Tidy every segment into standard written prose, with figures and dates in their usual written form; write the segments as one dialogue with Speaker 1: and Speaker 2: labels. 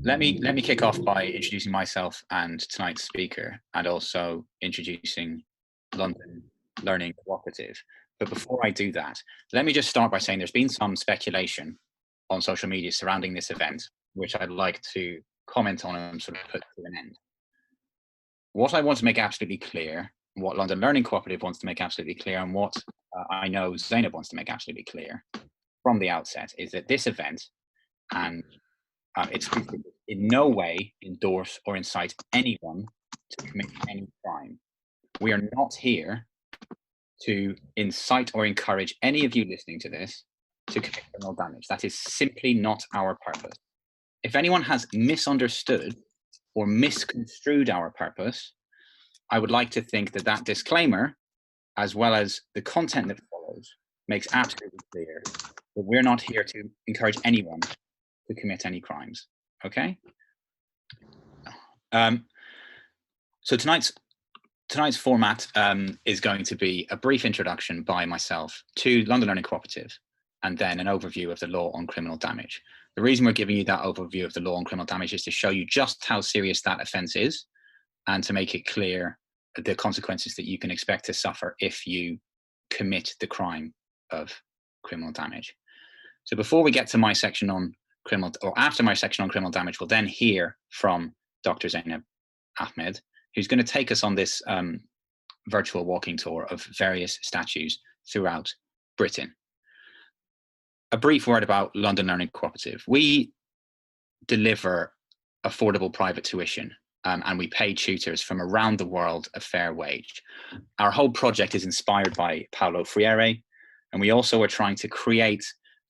Speaker 1: Let me kick off by introducing myself and tonight's speaker, and also introducing London Learning Cooperative. But before I do that, let me just start by saying there's been some speculation on social media surrounding this event, which I'd like to comment on and sort of put to an end. What I want to make absolutely clear, what London Learning Cooperative wants to make absolutely clear, and what I know Zenab wants to make absolutely clear from the outset, is that this event and it's in no way endorse or incite anyone to commit any crime. We are not here to incite or encourage any of you listening to this to commit criminal damage. That is simply not our purpose. If anyone has misunderstood or misconstrued our purpose, I would like to think that that disclaimer, as well as the content that follows, makes absolutely clear that we're not here to encourage anyone to commit any crimes. Okay. So tonight's format is going to be a brief introduction by myself to London Learning Cooperative, and then an overview of the law on criminal damage. The reason we're giving you that overview of the law on criminal damage is to show you just how serious that offence is, and to make it clear the consequences that you can expect to suffer if you commit the crime of criminal damage. So before we get to my section on criminal, or after my section on criminal damage, we'll then hear from Dr. Zenab Ahmed, who's going to take us on this virtual walking tour of various statues throughout Britain. A brief word about London Learning Cooperative. We deliver affordable private tuition, and we pay tutors from around the world a fair wage. Our whole project is inspired by Paulo Freire, and we also are trying to create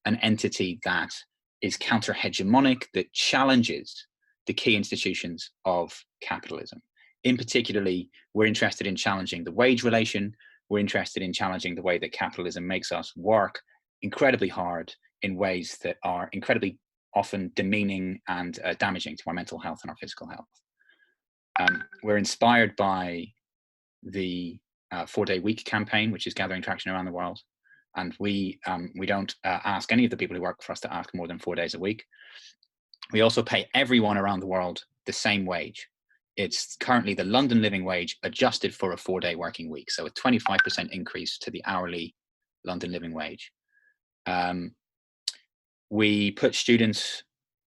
Speaker 1: an entity that is counter-hegemonic, that challenges the key institutions of capitalism. In particularly, we're interested in challenging the wage relation. We're interested in challenging the way that capitalism makes us work incredibly hard in ways that are incredibly often demeaning and damaging to our mental health and our physical health. We're inspired by the 4-day week campaign, which is gathering traction around the world. And we don't ask any of the people who work for us to ask more than 4 days a week. We also pay everyone around the world the same wage. It's currently the London living wage adjusted for a 4-day working week. So a 25% increase to the hourly London living wage. We put students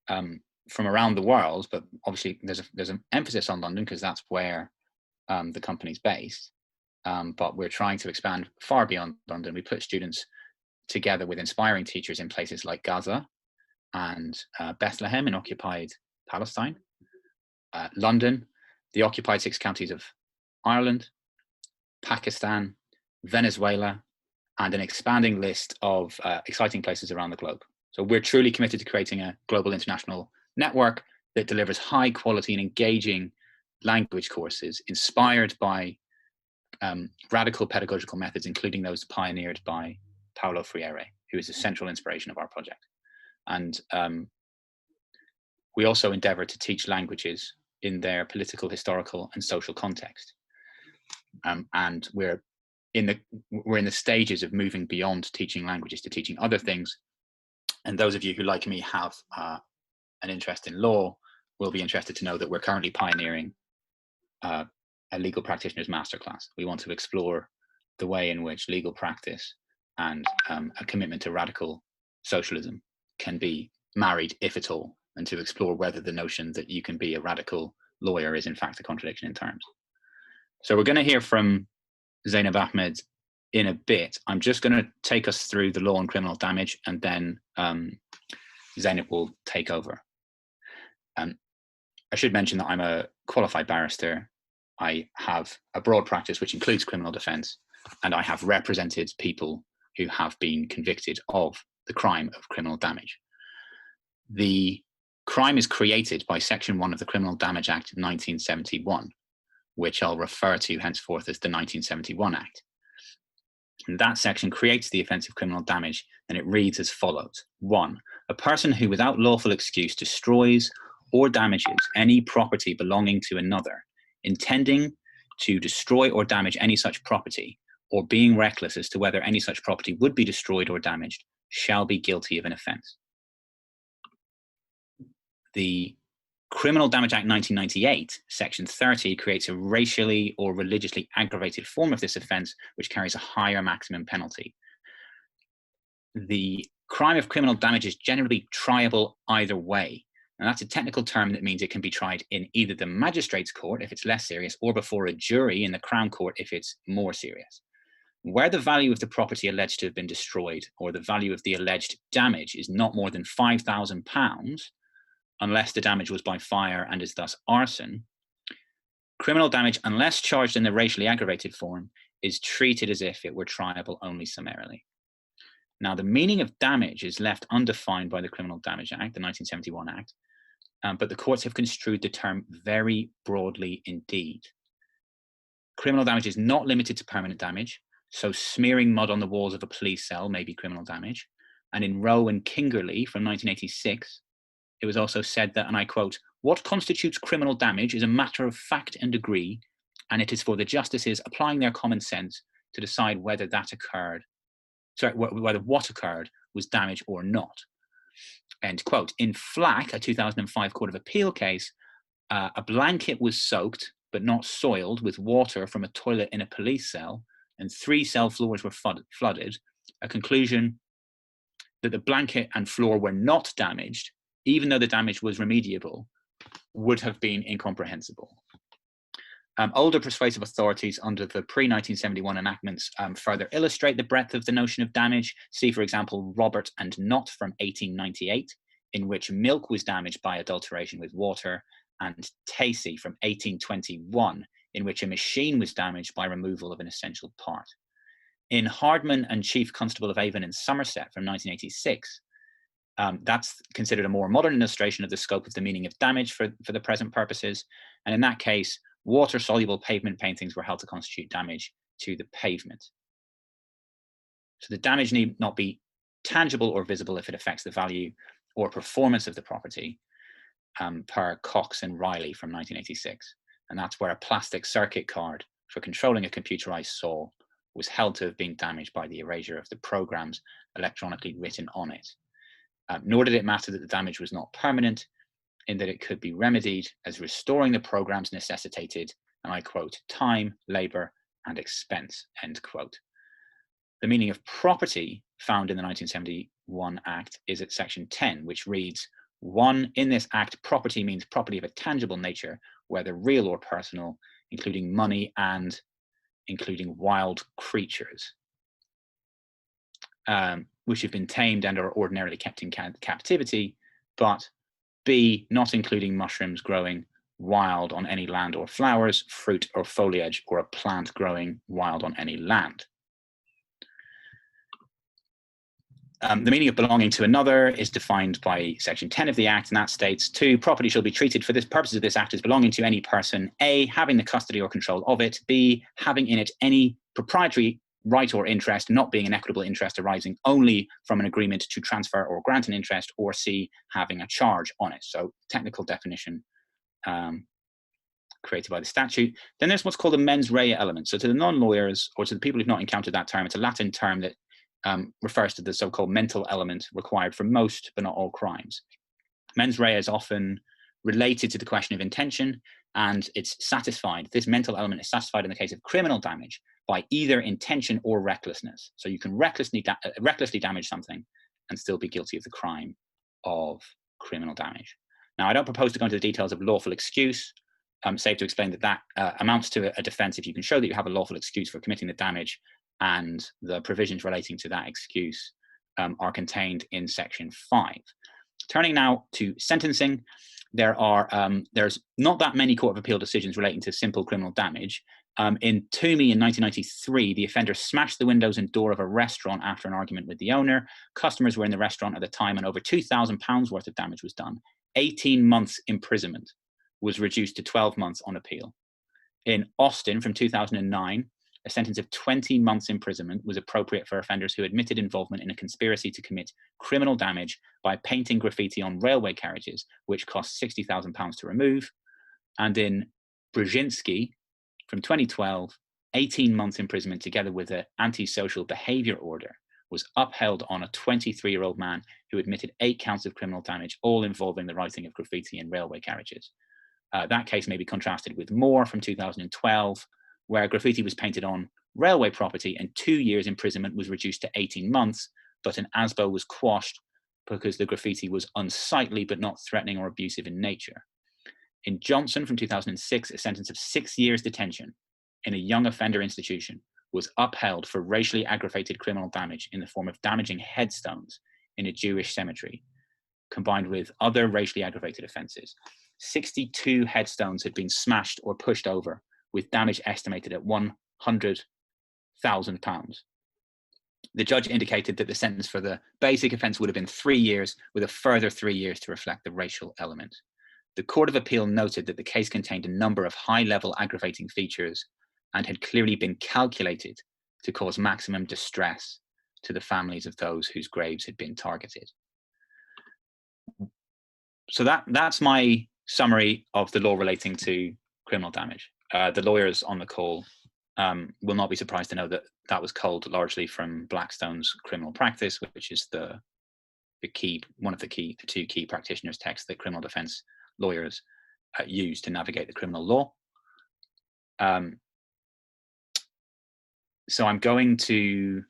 Speaker 1: from around the world, but obviously there's an emphasis on London because that's where the company's based. But we're trying to expand far beyond London. We put students together with inspiring teachers in places like Gaza and Bethlehem in occupied Palestine, London, the occupied 6 counties of Ireland, Pakistan, Venezuela, and an expanding list of exciting places around the globe. So we're truly committed to creating a global international network that delivers high quality and engaging language courses inspired by radical pedagogical methods, including those pioneered by Paulo Freire, who is the central inspiration of our project. And we also endeavor to teach languages in their political, historical, and social context. And we're in the stages of moving beyond teaching languages to teaching other things. And those of you who, like me, have an interest in law will be interested to know that we're currently pioneering a legal practitioner's masterclass. We want to explore the way in which legal practice and a commitment to radical socialism can be married, if at all, and to explore whether the notion that you can be a radical lawyer is in fact a contradiction in terms. So we're going to hear from Zenab Ahmed in a bit. I'm just going to take us through the law on criminal damage, and then Zenab will take over. I should mention that I'm a qualified barrister. I have a broad practice which includes criminal defence, and I have represented people who have been convicted of the crime of criminal damage. The crime is created by Section 1 of the Criminal Damage Act 1971, which I'll refer to henceforth as the 1971 Act. And that section creates the offence of criminal damage, and it reads as follows. 1. A person who without lawful excuse destroys or damages any property belonging to another, intending to destroy or damage any such property, or being reckless as to whether any such property would be destroyed or damaged, shall be guilty of an offence. The Criminal Damage Act 1998, Section 30, creates a racially or religiously aggravated form of this offence, which carries a higher maximum penalty. The crime of criminal damage is generally triable either way. And that's a technical term that means it can be tried in either the magistrate's court if it's less serious, or before a jury in the Crown Court if it's more serious. Where the value of the property alleged to have been destroyed, or the value of the alleged damage, is not more than £5,000, unless the damage was by fire and is thus arson, criminal damage, unless charged in the racially aggravated form, is treated as if it were triable only summarily. Now, the meaning of damage is left undefined by the Criminal Damage Act, the 1971 Act, but the courts have construed the term very broadly indeed. Criminal damage is not limited to permanent damage, so smearing mud on the walls of a police cell may be criminal damage. And in Rowe and Kingerley from 1986, it was also said that, and I quote, "What constitutes criminal damage is a matter of fact and degree, and it is for the justices applying their common sense to decide whether that occurred, whether what occurred was damage or not." End quote. In Flack, a 2005 Court of Appeal case, a blanket was soaked but not soiled with water from a toilet in a police cell, and 3 cell floors were flooded. A conclusion that the blanket and floor were not damaged, even though the damage was remediable, would have been incomprehensible. Older persuasive authorities under the pre-1971 enactments further illustrate the breadth of the notion of damage. See, for example, Robert and Knott from 1898, in which milk was damaged by adulteration with water, and Tacey from 1821, in which a machine was damaged by removal of an essential part. In Hardman and Chief Constable of Avon in Somerset from 1986, that's considered a more modern illustration of the scope of the meaning of damage for the present purposes. And in that case, water-soluble pavement paintings were held to constitute damage to the pavement. So the damage need not be tangible or visible if it affects the value or performance of the property, per Cox and Riley from 1986. And that's where a plastic circuit card for controlling a computerized saw was held to have been damaged by the erasure of the programs electronically written on it. Nor did it matter that the damage was not permanent, in that it could be remedied as restoring the programs necessitated, and I quote, time, labor, and expense, end quote. The meaning of property found in the 1971 Act is at section 10, which reads, 1, in this act, property means property of a tangible nature, whether real or personal, including money and including wild creatures, which have been tamed and are ordinarily kept in captivity, but B, not including mushrooms growing wild on any land or flowers, fruit or foliage, or a plant growing wild on any land. The meaning of belonging to another is defined by section 10 of the Act, and that states, 2, property shall be treated for the purposes of this Act as belonging to any person, A, having the custody or control of it, B, having in it any proprietary right or interest, not being an equitable interest arising only from an agreement to transfer or grant an interest, or C, having a charge on it. So technical definition created by the statute. Then there's what's called a mens rea element. So to the non-lawyers, or to the people who've not encountered that term, it's a Latin term that refers to the so-called mental element required for most, but not all, crimes. Mens rea is often related to the question of intention, and it's satisfied. This mental element is satisfied in the case of criminal damage by either intention or recklessness. So you can recklessly damage something and still be guilty of the crime of criminal damage. Now, I don't propose to go into the details of lawful excuse, save to explain that that amounts to a defense if you can show that you have a lawful excuse for committing the damage, and the provisions relating to that excuse are contained in section 5. Turning now to sentencing, there's not that many Court of Appeal decisions relating to simple criminal damage. In Toomey in 1993, the offender smashed the windows and door of a restaurant after an argument with the owner. Customers were in the restaurant at the time, and over £2,000 worth of damage was done. 18 months imprisonment was reduced to 12 months on appeal. In Austin from 2009, a sentence of 20 months imprisonment was appropriate for offenders who admitted involvement in a conspiracy to commit criminal damage by painting graffiti on railway carriages, which cost £60,000 to remove. And in Brzezinski from 2012, 18 months imprisonment together with an antisocial behaviour order was upheld on a 23-year-old man who admitted 8 counts of criminal damage, all involving the writing of graffiti in railway carriages. That case may be contrasted with Moore from 2012, where graffiti was painted on railway property and 2 years imprisonment was reduced to 18 months, but an ASBO was quashed because the graffiti was unsightly but not threatening or abusive in nature. In Johnson from 2006, a sentence of 6 years detention in a young offender institution was upheld for racially aggravated criminal damage in the form of damaging headstones in a Jewish cemetery, combined with other racially aggravated offences. 62 headstones had been smashed or pushed over, with damage estimated at £100,000. The judge indicated that the sentence for the basic offence would have been 3 years, with a further 3 years to reflect the racial element. The Court of Appeal noted that the case contained a number of high-level aggravating features and had clearly been calculated to cause maximum distress to the families of those whose graves had been targeted. So that's my summary of the law relating to criminal damage. The lawyers on the call will not be surprised to know that that was culled largely from Blackstone's Criminal Practice, which is one of the two key practitioners' texts that criminal defence lawyers use to navigate the criminal law. So I'm going to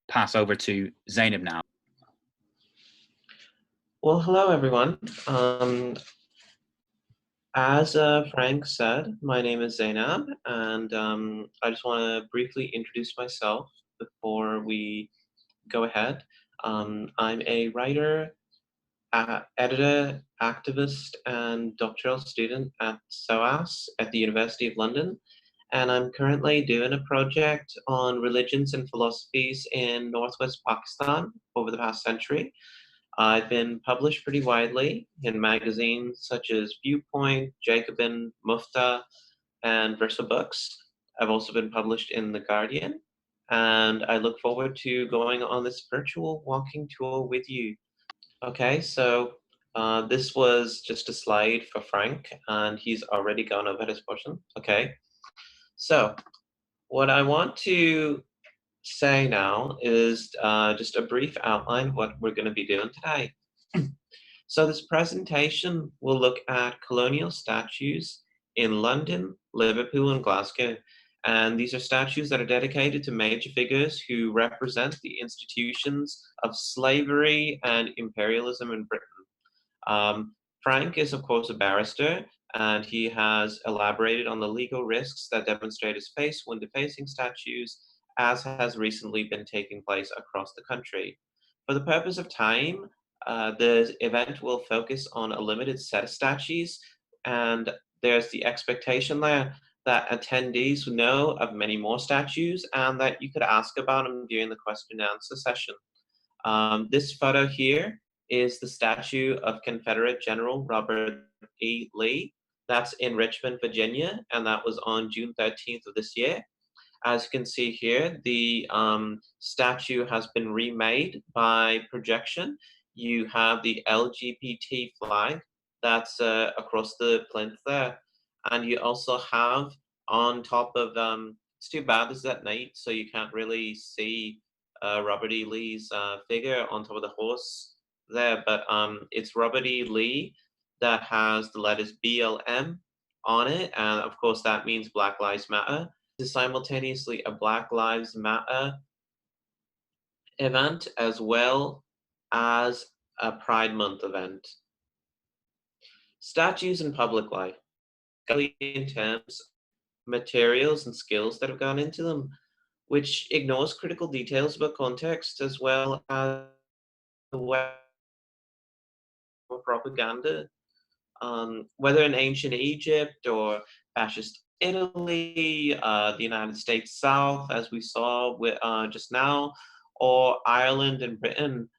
Speaker 1: pass over to Zenab now.
Speaker 2: Well, hello, everyone. As Frank said, my name is Zenab, and I just want to briefly introduce myself before we go ahead. I'm a writer, editor, activist, and doctoral student at SOAS at the University of London, and I'm currently doing a project on religions and philosophies in Northwest Pakistan over the past century. I've been published pretty widely in magazines such as Viewpoint, Jacobin, Mufta, and Versa Books. I've also been published in The Guardian, and I look forward to going on this virtual walking tour with you. Okay, so this was just a slide for Frank, and he's already gone over his portion. Okay, so what I want to say now is just a brief outline of what we're going to be doing today. So this presentation will look at colonial statues in London, Liverpool, and Glasgow. And these are statues that are dedicated to major figures who represent the institutions of slavery and imperialism in Britain. Frank is, of course, a barrister, and he has elaborated on the legal risks that demonstrators face when defacing statues, as has recently been taking place across the country. For the purpose of time, the event will focus on a limited set of statues, and there's the expectation there that attendees know of many more statues and that you could ask about them during the question and answer session. This photo here is the statue of Confederate General Robert E. Lee. That's in Richmond, Virginia, and that was on June 13th of this year. As you can see here, the statue has been remade by projection. You have the LGBT flag that's across the plinth there. And you also have on top of, it's too bad this is at night, so you can't really see Robert E. Lee's figure on top of the horse there, but it's Robert E. Lee that has the letters BLM on it, and of course that means Black Lives Matter. This is simultaneously a Black Lives Matter event as well as a Pride Month event. Statues in public life, in terms of materials and skills that have gone into them, which ignores critical details about context as well as the way of propaganda. Whether in ancient Egypt or fascist Italy, the United States South, as we saw with, just now, or Ireland and Britain,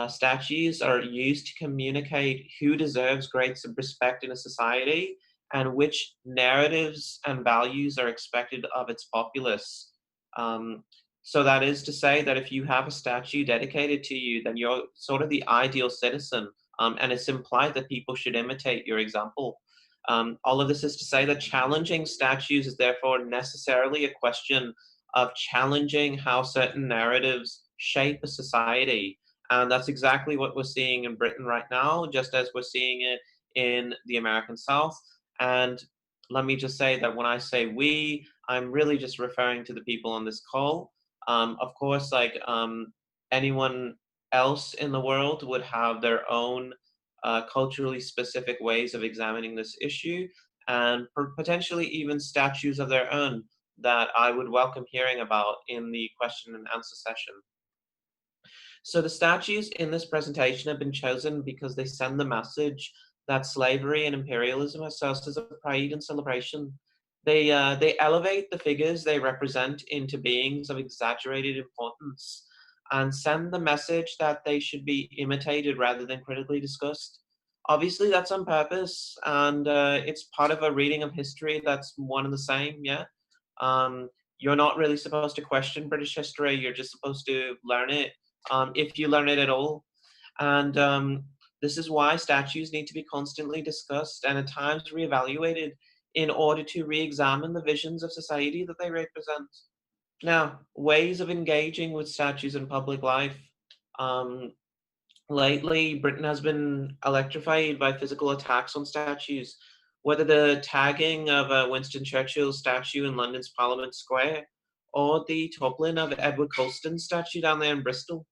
Speaker 2: statues are used to communicate who deserves great respect in a society and which narratives and values are expected of its populace. So that is to say that if you have a statue dedicated to you, then you're sort of the ideal citizen. And it's implied that people should imitate your example. All of this is to say that challenging statues is therefore necessarily a question of challenging how certain narratives shape a society. And that's exactly what we're seeing in Britain right now, just as we're seeing it in the American South. And let me just say that when I say we, I'm really just referring to the people on this call. Of course, anyone else in the world would have their own culturally specific ways of examining this issue, and potentially even statues of their own that I would welcome hearing about in the question and answer session. So the statues in this presentation have been chosen because they send the message that slavery and imperialism are sources of pride and celebration. They elevate the figures they represent into beings of exaggerated importance and send the message that they should be imitated rather than critically discussed. Obviously, that's on purpose, and it's part of a reading of history that's one and the same, yeah? You're not really supposed to question British history, you're just supposed to learn it, if you learn it at all. And this is why statues need to be constantly discussed and at times reevaluated in order to re-examine the visions of society that they represent. Now, ways of engaging with statues in public life. Um, Lately, Britain has been electrified by physical attacks on statues, whether the tagging of Winston Churchill's statue in London's Parliament Square or the toppling of Edward Colston's statue down there in Bristol.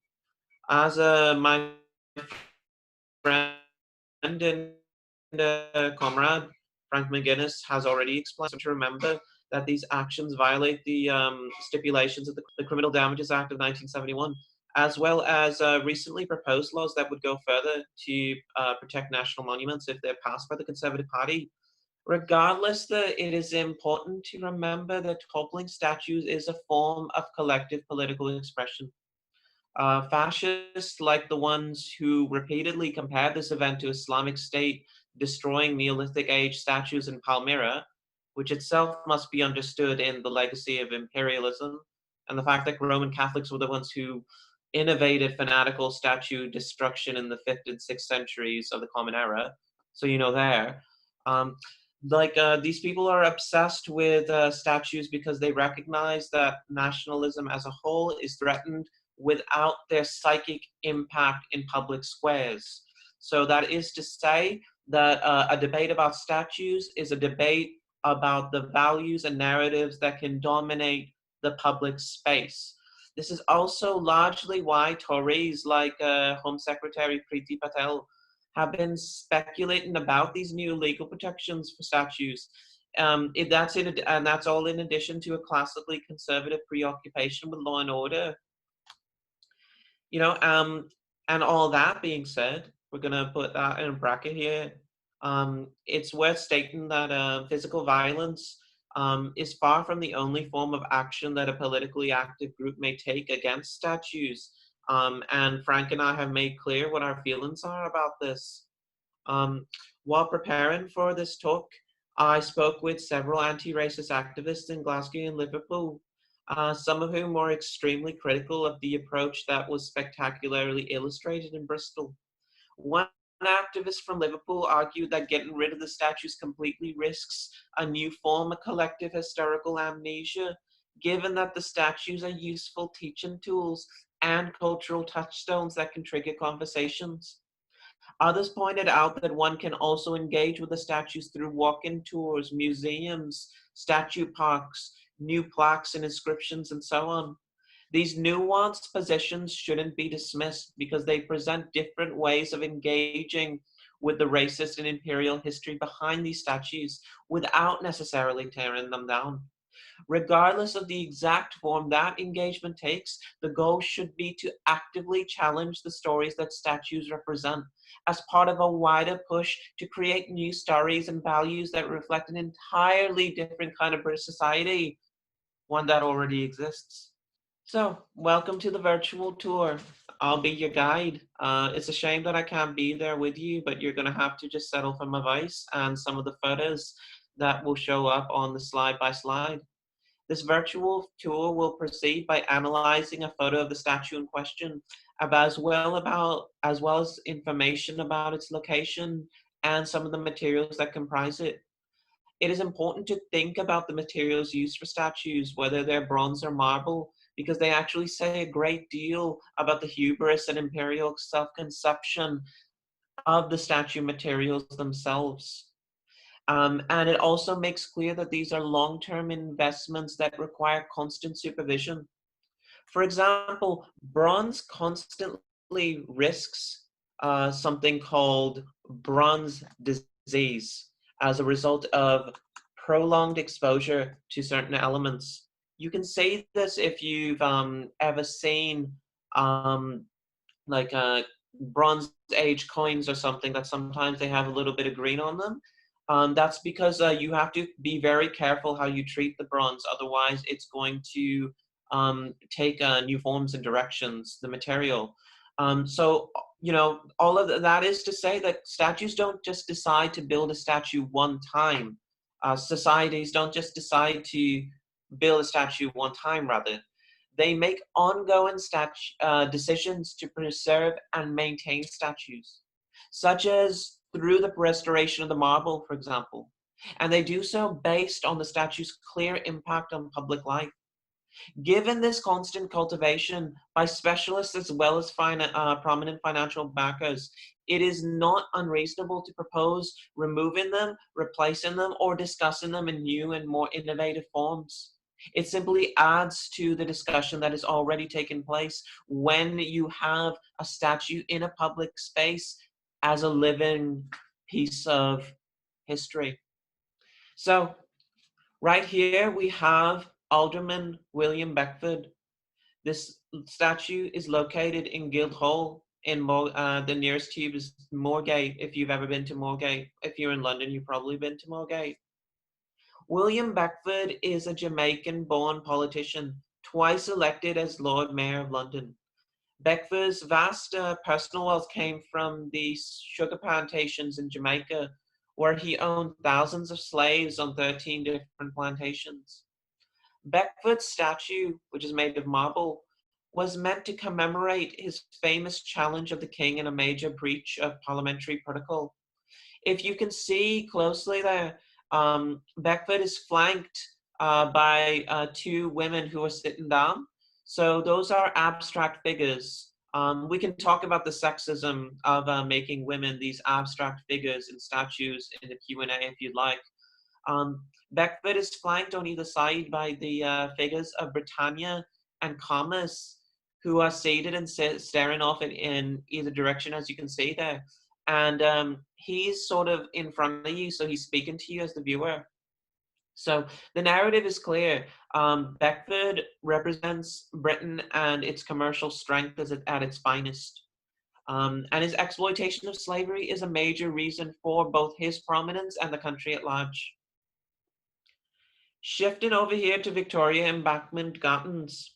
Speaker 2: As my friend and comrade Frank McGuinness has already explained, to remember that these actions violate the stipulations of the Criminal Damages Act of 1971, as well as recently proposed laws that would go further to protect national monuments if they're passed by the Conservative Party. Regardless, it is important to remember that toppling statues is a form of collective political expression. Fascists, like the ones who repeatedly compared this event to Islamic State destroying Neolithic age statues in Palmyra, which itself must be understood in the legacy of imperialism, and the fact that Roman Catholics were the ones who innovated fanatical statue destruction in the 5th and 6th centuries of the Common Era. So you know there. Um, these people are obsessed with statues because they recognize that nationalism as a whole is threatened without their psychic impact in public squares. So that is to say that a debate about statues is a debate about the values and narratives that can dominate the public space. This is also largely why Tories like Home Secretary Priti Patel have been speculating about these new legal protections for statues. And that's all in addition to a classically conservative preoccupation with law and order. You know, and all that being said, we're gonna put that in a bracket here. It's worth stating that physical violence is far from the only form of action that a politically active group may take against statues. And Frank and I have made clear what our feelings are about this. While preparing for this talk, I spoke with several anti-racist activists in Glasgow and Liverpool, some of whom were extremely critical of the approach that was spectacularly illustrated in Bristol. One activist from Liverpool argued that getting rid of the statues completely risks a new form of collective historical amnesia, given that the statues are useful teaching tools and cultural touchstones that can trigger conversations. Others pointed out that one can also engage with the statues through walk-in tours, museums, statue parks, new plaques and inscriptions, and so on. These nuanced positions shouldn't be dismissed because they present different ways of engaging with the racist and imperial history behind these statues without necessarily tearing them down. Regardless of the exact form that engagement takes, the goal should be to actively challenge the stories that statues represent as part of a wider push to create new stories and values that reflect an entirely different kind of British society, one that already exists. So, welcome to the virtual tour. I'll be your guide. It's a shame that I can't be there with you, but you're going to have to just settle for my voice and some of the photos that will show up on the slide by slide. This virtual tour will proceed by analyzing a photo of the statue in question, as well as information about its location and some of the materials that comprise it. It is important to think about the materials used for statues, whether they're bronze or marble, because they actually say a great deal about the hubris and imperial self-conception of the statue materials themselves. And it also makes clear that these are long-term investments that require constant supervision. For example, bronze constantly risks something called bronze disease as a result of prolonged exposure to certain elements. You can say this if you've ever seen like Bronze Age coins or something, that sometimes they have a little bit of green on them. That's because you have to be very careful how you treat the bronze, otherwise it's going to take new forms and directions, the material. So, you know, all of that is to say that statues don't just decide to build a statue one time. Societies don't just decide to build a statue one time, rather. They make ongoing decisions to preserve and maintain statues, such as through the restoration of the marble, for example. And they do so based on the statue's clear impact on public life. Given this constant cultivation by specialists as well as prominent financial backers, it is not unreasonable to propose removing them, replacing them, or discussing them in new and more innovative forms. It simply adds to the discussion that is already taking place when you have a statue in a public space as a living piece of history. So, right here we have Alderman William Beckford. This statue is located in Guildhall. The nearest tube is Moorgate, if you've ever been to Moorgate. If you're in London, you've probably been to Moorgate. William Beckford is a Jamaican-born politician, twice elected as Lord Mayor of London. Beckford's vast personal wealth came from the sugar plantations in Jamaica, where he owned thousands of slaves on 13 different plantations. Beckford's statue, which is made of marble, was meant to commemorate his famous challenge of the king in a major breach of parliamentary protocol. If you can see closely there, Beckford is flanked by two women who are sitting down. So those are abstract figures. We can talk about the sexism of making women these abstract figures in statues in the Q&A if you'd like. Beckford is flanked on either side by the figures of Britannia and Comus, who are seated and staring off in either direction, as you can see there. And he's sort of in front of you, so he's speaking to you as the viewer. So the narrative is clear. Beckford represents Britain and its commercial strength at its finest. And his exploitation of slavery is a major reason for both his prominence and the country at large. Shifting over here to Victoria Embankment Gardens.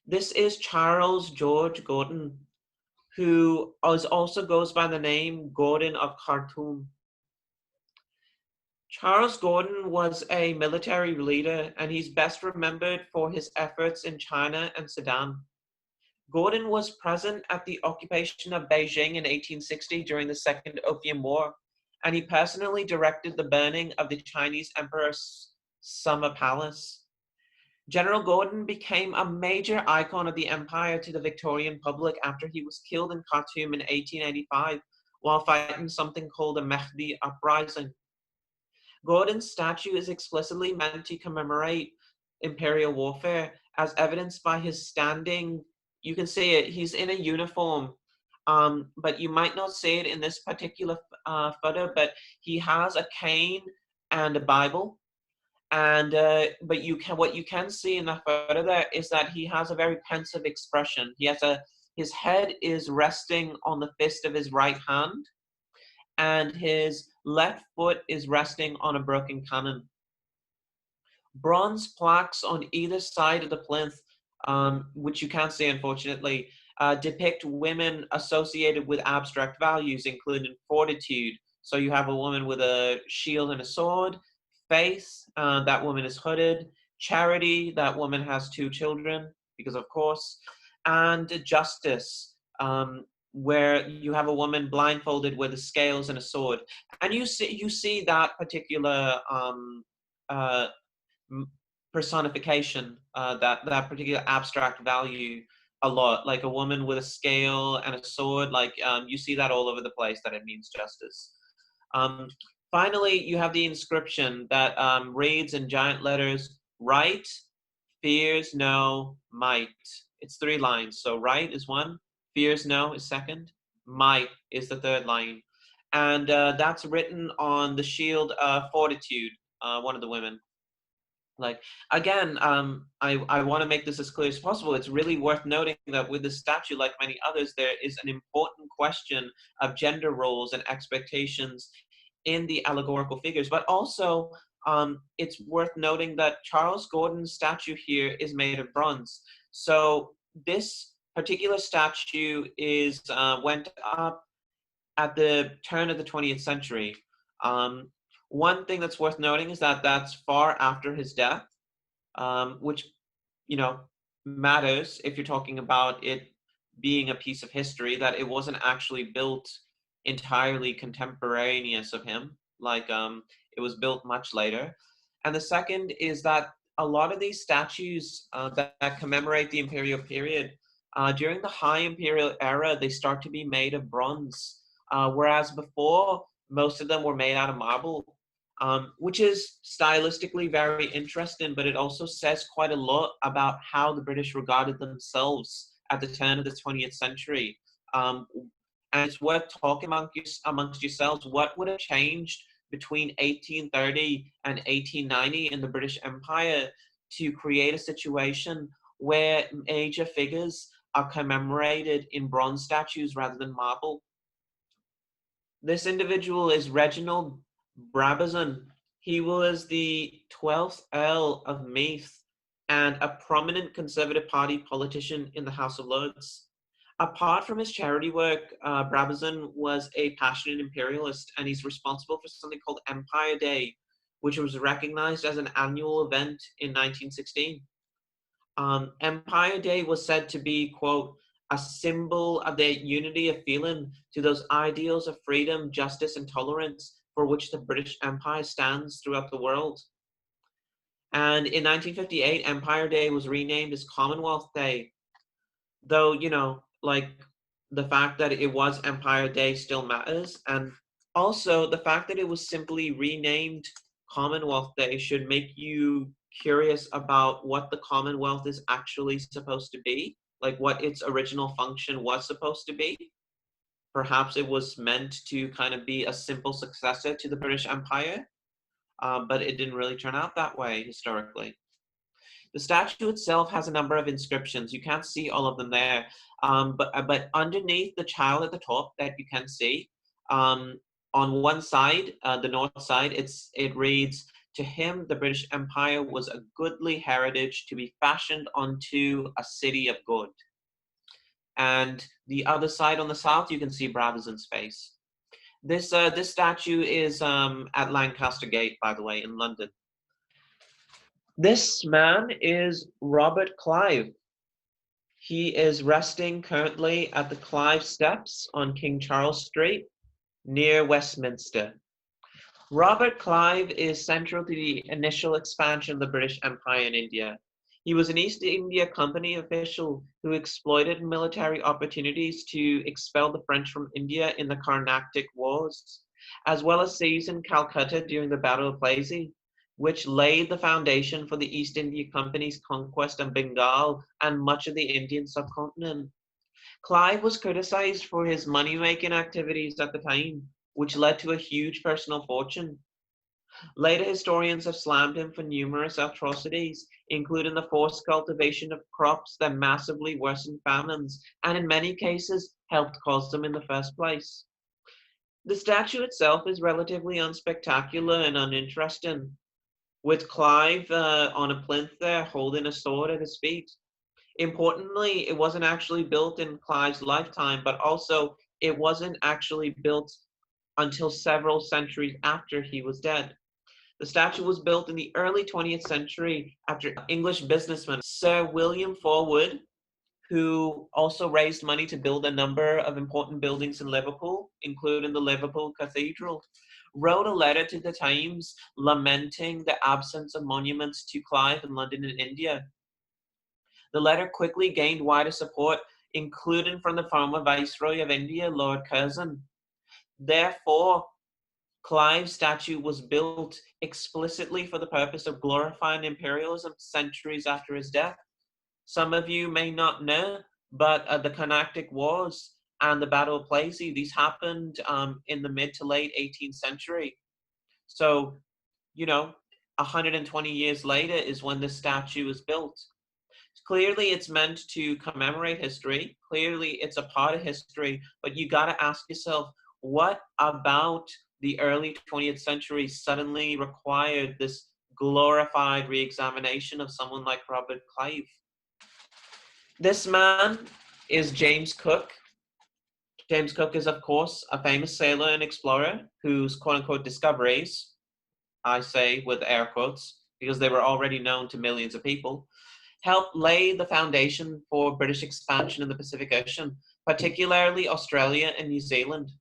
Speaker 2: This is Charles George Gordon, who also goes by the name Gordon of Khartoum. Charles Gordon was a military leader, and he's best remembered for his efforts in China and Sudan. Gordon was present at the occupation of Beijing in 1860 during the Second Opium War, and he personally directed the burning of the Chinese Emperor's Summer Palace. General Gordon became a major icon of the empire to the Victorian public after he was killed in Khartoum in 1885 while fighting something called the Mahdi Uprising. Gordon's statue is explicitly meant to commemorate imperial warfare, as evidenced by his standing. You can see it, he's in a uniform, but you might not see it in this particular photo, but he has a cane and a Bible. And but what you can see in that photo there is that he has a very pensive expression. His head is resting on the fist of his right hand, and his left foot is resting on a broken cannon. Bronze plaques on either side of the plinth, which you can't see unfortunately, depict women associated with abstract values, including fortitude. So you have a woman with a shield and a sword. Faith, that woman is hooded. Charity, that woman has 2 children, because of course. And justice, where you have a woman blindfolded with the scales and a sword. And you see that particular personification, that particular abstract value a lot, like a woman with a scale and a sword. Like you see that all over the place, that it means justice. Finally, you have the inscription that reads in giant letters, right, fears no, might. It's 3 lines. So right is 1, fears no is 2nd, might is the 3rd line. And that's written on the shield Fortitude, one of the women. Like, again, I want to make this as clear as possible. It's really worth noting that with this statue, like many others, there is an important question of gender roles and expectations in the allegorical figures. But also, it's worth noting that Charles Gordon's statue here is made of bronze. So this particular statue is went up at the turn of the 20th century. One thing that's worth noting is that that's far after his death, which, matters if you're talking about it being a piece of history, that it wasn't actually built entirely contemporaneous of him. Like, it was built much later. And the second is that a lot of these statues that commemorate the imperial period, during the high imperial era, they start to be made of bronze, whereas before, most of them were made out of marble. Which is stylistically very interesting, but it also says quite a lot about how the British regarded themselves at the turn of the 20th century. And it's worth talking amongst yourselves, what would have changed between 1830 and 1890 in the British Empire to create a situation where major figures are commemorated in bronze statues rather than marble. This individual is Reginald Brabazon. He was the 12th Earl of Meath and a prominent Conservative Party politician in the House of Lords. Apart from his charity work, Brabazon was a passionate imperialist, and he's responsible for something called Empire Day, which was recognized as an annual event in 1916. Empire Day was said to be, quote, a symbol of their unity of feeling to those ideals of freedom, justice, and tolerance for which the British Empire stands throughout the world. And in 1958, Empire Day was renamed as Commonwealth Day. Though, like, the fact that it was Empire Day still matters. And also, the fact that it was simply renamed Commonwealth Day should make you curious about what the Commonwealth is actually supposed to be, like what its original function was supposed to be. Perhaps it was meant to kind of be a simple successor to the British Empire, but it didn't really turn out that way historically. The statue itself has a number of inscriptions. You can't see all of them there, but underneath the child at the top that you can see, on one side, the north side, it reads, "To him the British Empire was a goodly heritage to be fashioned unto a city of good." And the other side on the south, you can see Brabazon's face. This statue is at Lancaster Gate, by the way, in London. This man is Robert Clive. He is resting currently at the Clive Steps on King Charles Street, near Westminster. Robert Clive is central to the initial expansion of the British Empire in India. He was an East India Company official who exploited military opportunities to expel the French from India in the Carnatic Wars, as well as seizing Calcutta during the Battle of Plassey, which laid the foundation for the East India Company's conquest of Bengal and much of the Indian subcontinent. Clive was criticized for his money-making activities at the time, which led to a huge personal fortune. Later historians have slammed him for numerous atrocities, including the forced cultivation of crops that massively worsened famines, and in many cases helped cause them in the first place. The statue itself is relatively unspectacular and uninteresting, with Clive on a plinth there holding a sword at his feet. Importantly, it wasn't actually built in Clive's lifetime, but also it wasn't actually built until several centuries after he was dead. The statue was built in the early 20th century after English businessman Sir William Forwood, who also raised money to build a number of important buildings in Liverpool, including the Liverpool Cathedral, wrote a letter to the Times lamenting the absence of monuments to Clive in London and India. The letter quickly gained wider support, including from the former Viceroy of India, Lord Curzon. Therefore, Clive's statue was built explicitly for the purpose of glorifying imperialism centuries after his death. Some of you may not know, but the Carnatic Wars and the Battle of Plassey, these happened in the mid to late 18th century. So, 120 years later is when the statue was built. Clearly, it's meant to commemorate history. Clearly, it's a part of history, but you got to ask yourself, what about the early 20th century suddenly required this glorified re-examination of someone like Robert Clive? This man is James Cook. James Cook is, of course, a famous sailor and explorer whose quote-unquote discoveries, I say with air quotes, because they were already known to millions of people, helped lay the foundation for British expansion in the Pacific Ocean, particularly Australia and New Zealand.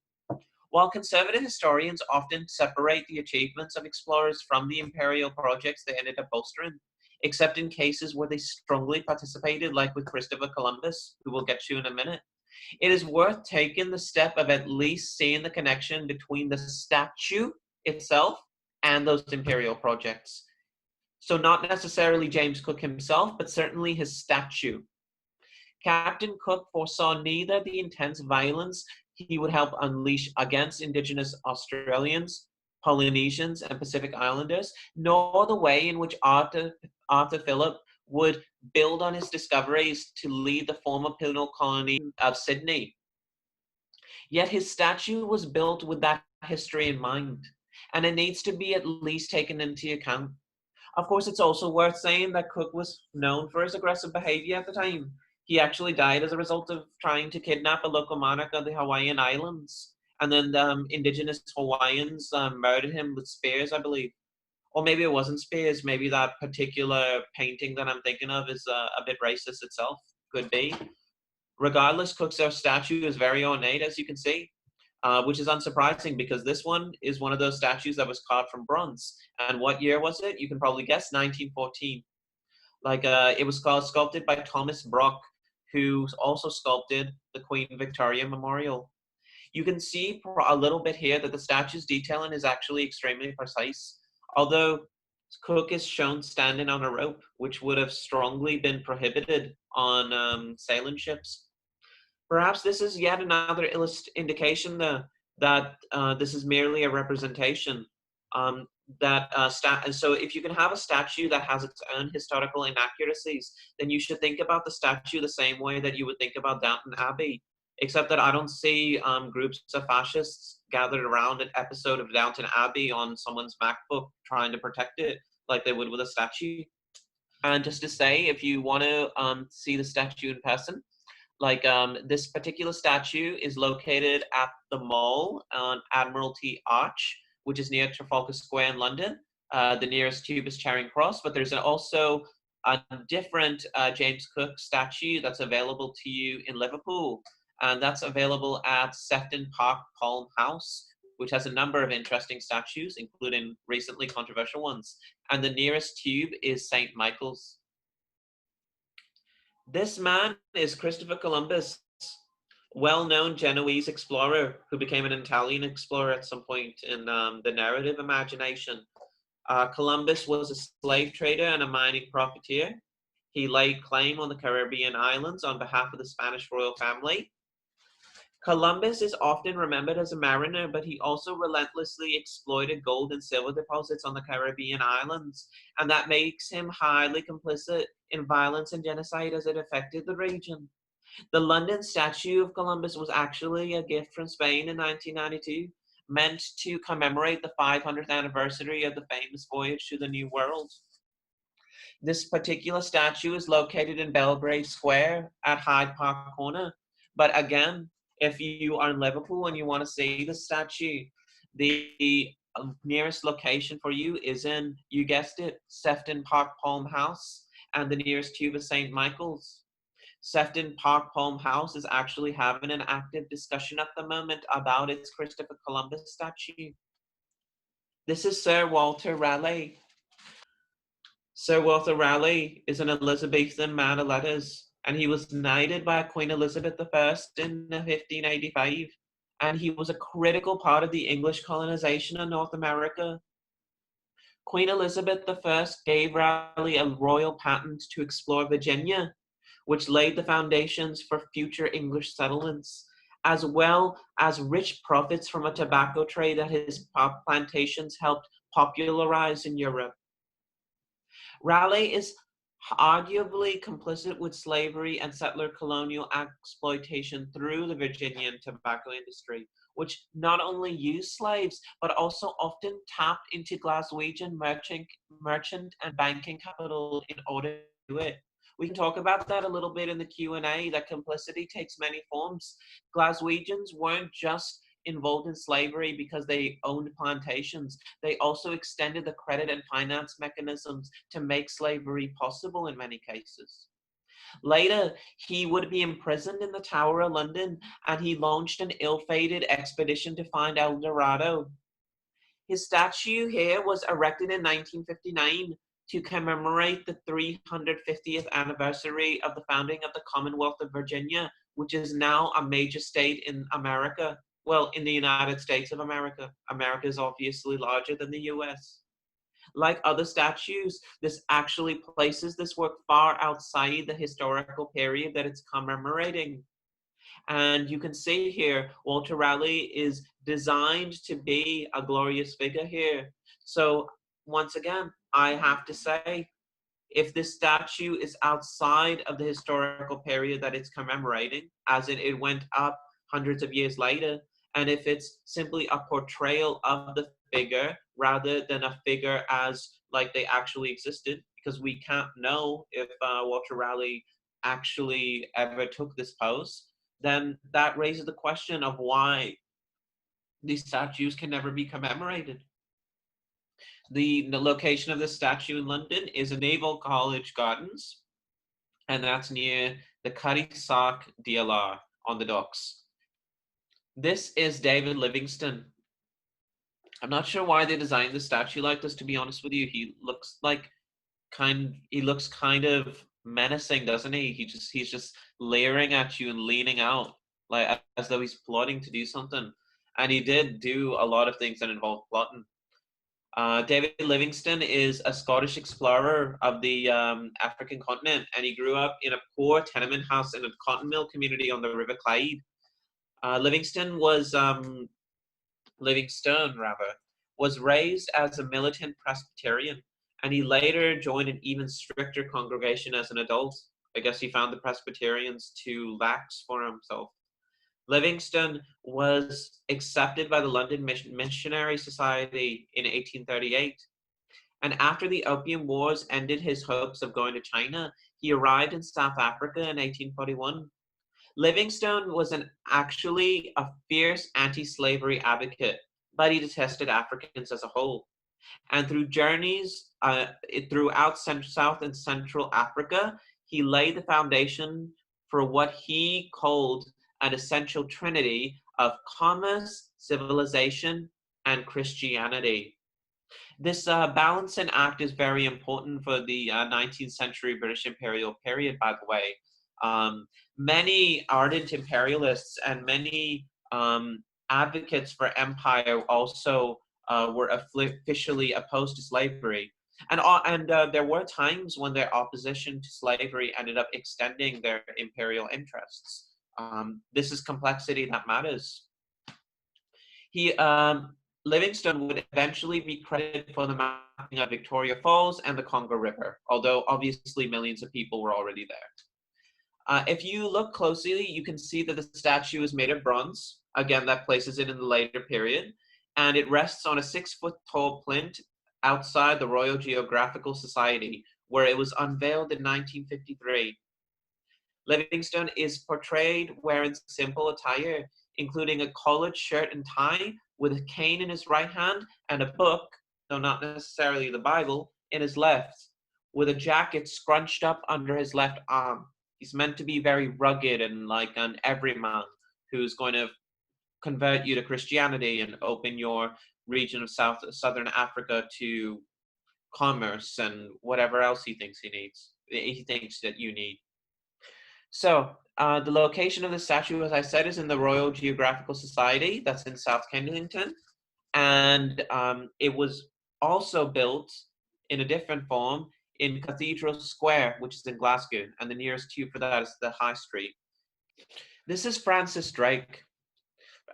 Speaker 2: While conservative historians often separate the achievements of explorers from the imperial projects they ended up bolstering, except in cases where they strongly participated, like with Christopher Columbus, who we'll get to in a minute, it is worth taking the step of at least seeing the connection between the statue itself and those imperial projects. So not necessarily James Cook himself, but certainly his statue. Captain Cook foresaw neither the intense violence he would help unleash against Indigenous Australians, Polynesians, and Pacific Islanders, nor the way in which Arthur Phillip would build on his discoveries to lead the former penal colony of Sydney. Yet his statue was built with that history in mind, and it needs to be at least taken into account. Of course, it's also worth saying that Cook was known for his aggressive behavior at the time. He actually died as a result of trying to kidnap a local monarch of the Hawaiian Islands. And then the indigenous Hawaiians murdered him with spears, I believe. Or maybe it wasn't spears. Maybe that particular painting that I'm thinking of is a bit racist itself. Could be. Regardless, Cook's statue is very ornate, as you can see. Which is unsurprising because this one is one of those statues that was carved from bronze. And what year was it? You can probably guess, 1914. It was sculpted by Thomas Brock, who also sculpted the Queen Victoria Memorial. You can see a little bit here that the statue's detailing is actually extremely precise. Although Cook is shown standing on a rope, which would have strongly been prohibited on sailing ships. Perhaps this is yet another indication that this is merely a representation. So if you can have a statue that has its own historical inaccuracies, then you should think about the statue the same way that you would think about Downton Abbey, except that I don't see groups of fascists gathered around an episode of Downton Abbey on someone's MacBook trying to protect it like they would with a statue. And just to say, if you want to see the statue in person, this particular statue is located at the Mall on Admiralty Arch, which is near Trafalgar Square in London. The nearest tube is Charing Cross, but there's also a different James Cook statue that's available to you in Liverpool, and that's available at Sefton Park Palm House, which has a number of interesting statues, including recently controversial ones. And the nearest tube is St. Michael's. This man is Christopher Columbus, well-known Genoese explorer who became an Italian explorer at some point in the narrative imagination. Columbus was a slave trader and a mining profiteer. He laid claim on the Caribbean islands on behalf of the Spanish royal family. Columbus is often remembered as a mariner, but he also relentlessly exploited gold and silver deposits on the Caribbean islands, and that makes him highly complicit in violence and genocide as it affected the region. The London statue of Columbus was actually a gift from Spain in 1992, meant to commemorate the 500th anniversary of the famous voyage to the New World. This particular statue is located in Belgrave Square at Hyde Park Corner, but again, if you are in Liverpool and you want to see the statue, the nearest location for you is in, you guessed it, Sefton Park Palm House, and the nearest tube is St. Michael's. Sefton Park Palm House is actually having an active discussion at the moment about its Christopher Columbus statue. This is Sir Walter Raleigh. Sir Walter Raleigh is an Elizabethan man of letters, and he was knighted by Queen Elizabeth I in 1585, and he was a critical part of the English colonization of North America. Queen Elizabeth I gave Raleigh a royal patent to explore Virginia, which laid the foundations for future English settlements, as well as rich profits from a tobacco trade that his plantations helped popularize in Europe. Raleigh is arguably complicit with slavery and settler colonial exploitation through the Virginian tobacco industry, which not only used slaves, but also often tapped into Glaswegian merchant and banking capital in order to do it. We can talk about that a little bit in the Q&A, that complicity takes many forms. Glaswegians weren't just involved in slavery because they owned plantations. They also extended the credit and finance mechanisms to make slavery possible in many cases. Later, he would be imprisoned in the Tower of London, and he launched an ill-fated expedition to find El Dorado. His statue here was erected in 1959 to commemorate the 350th anniversary of the founding of the Commonwealth of Virginia, which is now a major state in America. Well, in the United States of America. America is obviously larger than the US. Like other statues, this actually places this work far outside the historical period that it's commemorating. And you can see here, Walter Raleigh is designed to be a glorious figure here. So once again, I have to say, if this statue is outside of the historical period that it's commemorating, as in it went up hundreds of years later, and if it's simply a portrayal of the figure rather than a figure as like they actually existed, because we can't know if Walter Raleigh actually ever took this pose, then that raises the question of why these statues can never be commemorated. The location of the statue in London is in Naval College Gardens, and that's near the Cutty Sark DLR on the docks. This is David Livingstone. I'm not sure why they designed the statue like this, to be honest with you. He looks kind of menacing, doesn't he? He's just leering at you and leaning out, like as though he's plotting to do something. And he did do a lot of things that involved plotting. David Livingstone is a Scottish explorer of the African continent, and he grew up in a poor tenement house in a cotton mill community on the River Clyde. Livingstone was raised as a militant Presbyterian, and he later joined an even stricter congregation as an adult. I guess he found the Presbyterians too lax for himself. Livingstone was accepted by the London Missionary Society in 1838. And after the Opium Wars ended his hopes of going to China, he arrived in South Africa in 1841. Livingstone was actually a fierce anti-slavery advocate, but he detested Africans as a whole. And through journeys throughout South and Central Africa, he laid the foundation for what he called an essential trinity of commerce, civilization, and Christianity. This balancing act is very important for the 19th century British imperial period, by the way. Many ardent imperialists and many advocates for empire also were officially opposed to slavery. And there were times when their opposition to slavery ended up extending their imperial interests. This is complexity that matters. Livingstone would eventually be credited for the mapping of Victoria Falls and the Congo River, although obviously millions of people were already there. If you look closely, you can see that the statue is made of bronze. Again, that places it in the later period. And it rests on a 6-foot-tall plinth outside the Royal Geographical Society, where it was unveiled in 1953. Livingstone is portrayed wearing simple attire, including a collared shirt and tie with a cane in his right hand and a book, though not necessarily the Bible, in his left, with a jacket scrunched up under his left arm. He's meant to be very rugged and like an everyman who's going to convert you to Christianity and open your region of southern Africa to commerce and whatever else he thinks that you need. So the location of the statue, as I said, is in the Royal Geographical Society. That's in South Kensington. And it was also built in a different form in Cathedral Square, which is in Glasgow. And the nearest tube for that is the High Street. This is Francis Drake.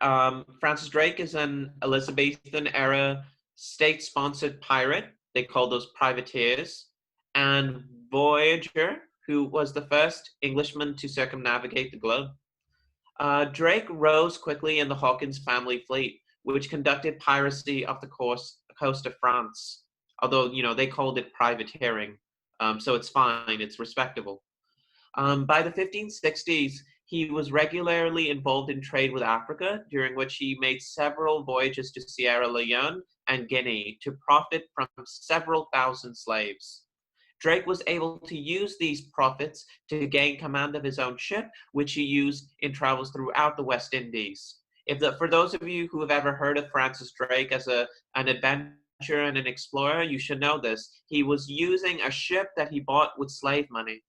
Speaker 2: Francis Drake is an Elizabethan-era state-sponsored pirate. They call those privateers. And voyager, who was the first Englishman to circumnavigate the globe. Drake rose quickly in the Hawkins family fleet, which conducted piracy off the coast of France. Although, they called it privateering, so it's fine, it's respectable. By the 1560s, he was regularly involved in trade with Africa, during which he made several voyages to Sierra Leone and Guinea to profit from several thousand slaves. Drake was able to use these profits to gain command of his own ship, which he used in travels throughout the West Indies. For those of you who have ever heard of Francis Drake as an adventurer and an explorer, you should know this. He was using a ship that he bought with slave money.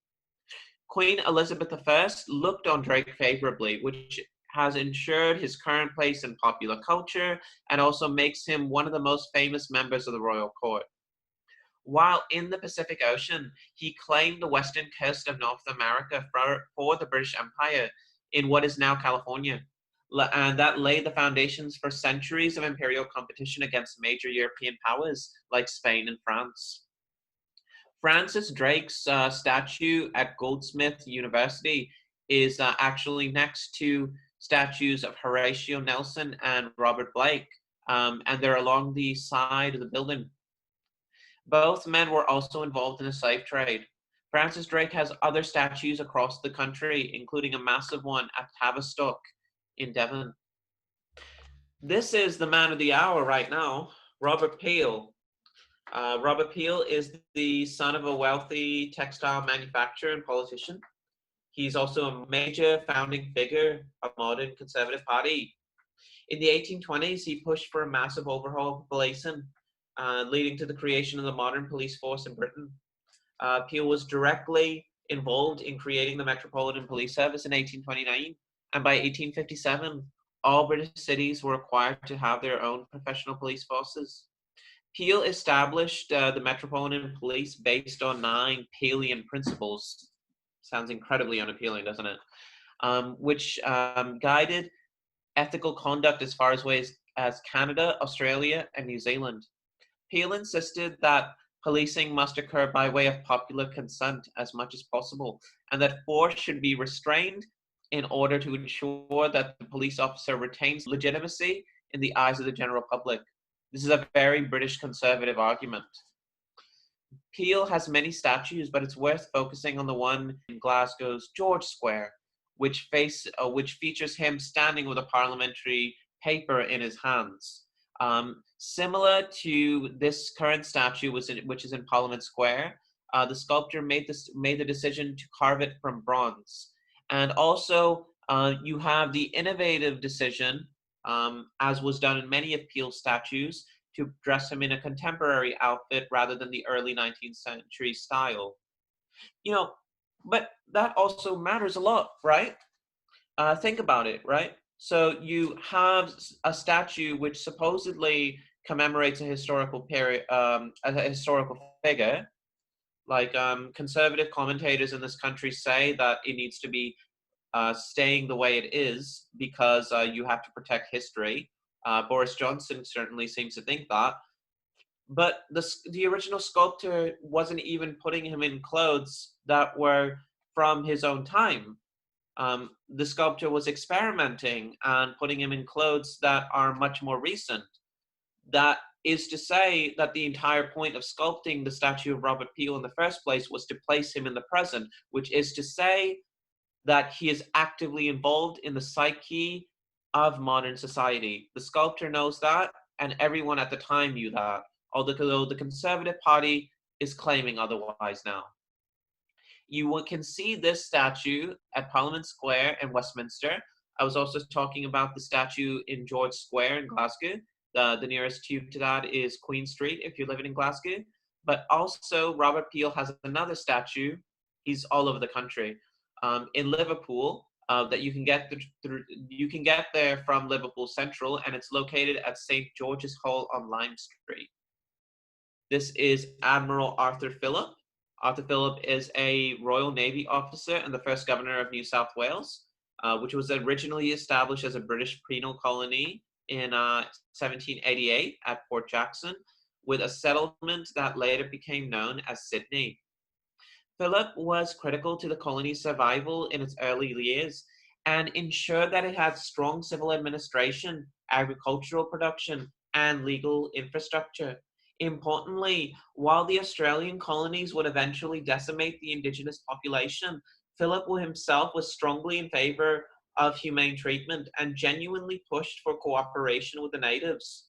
Speaker 2: Queen Elizabeth I looked on Drake favorably, which has ensured his current place in popular culture and also makes him one of the most famous members of the royal court. While in the Pacific Ocean, he claimed the western coast of North America for the British Empire in what is now California. And that laid the foundations for centuries of imperial competition against major European powers like Spain and France. Francis Drake's statue at Goldsmith University is actually next to statues of Horatio Nelson and Robert Blake, and they're along the side of the building. Both men were also involved in the slave trade. Francis Drake has other statues across the country, including a massive one at Tavistock in Devon. This is the man of the hour right now, Robert Peel. Robert Peel is the son of a wealthy textile manufacturer and politician. He's also a major founding figure of the modern Conservative Party. In the 1820s, he pushed for a massive overhaul of policing, leading to the creation of the modern police force in Britain. Peel was directly involved in creating the Metropolitan Police Service in 1829, and by 1857, all British cities were required to have their own professional police forces. Peel established the Metropolitan Police based on 9 Peelian principles. Sounds incredibly unappealing, doesn't it? Which guided ethical conduct as far away as Canada, Australia, and New Zealand. Peel insisted that policing must occur by way of popular consent as much as possible, and that force should be restrained in order to ensure that the police officer retains legitimacy in the eyes of the general public. This is a very British conservative argument. Peel has many statues, but it's worth focusing on the one in Glasgow's George Square, which features him standing with a parliamentary paper in his hands. Similar to this current statue, which is in Parliament Square, the sculptor made the decision to carve it from bronze. And also, you have the innovative decision, as was done in many of Peel's statues, to dress him in a contemporary outfit rather than the early 19th century style. But that also matters a lot, right? Think about it, right? So you have a statue which supposedly commemorates a historical period, a historical figure. Like conservative commentators in this country say that it needs to be staying the way it is because you have to protect history. Boris Johnson certainly seems to think that. But the original sculptor wasn't even putting him in clothes that were from his own time. The sculptor was experimenting and putting him in clothes that are much more recent. That is to say that the entire point of sculpting the statue of Robert Peel in the first place was to place him in the present, which is to say that he is actively involved in the psyche of modern society. The sculptor knows that, and everyone at the time knew that, although the Conservative Party is claiming otherwise now. You can see this statue at Parliament Square in Westminster. I was also talking about the statue in George Square in Glasgow. The nearest tube to that is Queen Street if you're living in Glasgow. But also Robert Peel has another statue. He's all over the country. In Liverpool, that you can get you can get there from Liverpool Central, and it's located at St. George's Hall on Lime Street. This is Admiral Arthur Phillip. Arthur Phillip is a Royal Navy officer and the first governor of New South Wales, which was originally established as a British penal colony in 1788 at Port Jackson, with a settlement that later became known as Sydney. Phillip was critical to the colony's survival in its early years and ensured that it had strong civil administration, agricultural production, and legal infrastructure. Importantly, while the Australian colonies would eventually decimate the indigenous population, Phillip himself was strongly in favor of humane treatment and genuinely pushed for cooperation with the natives.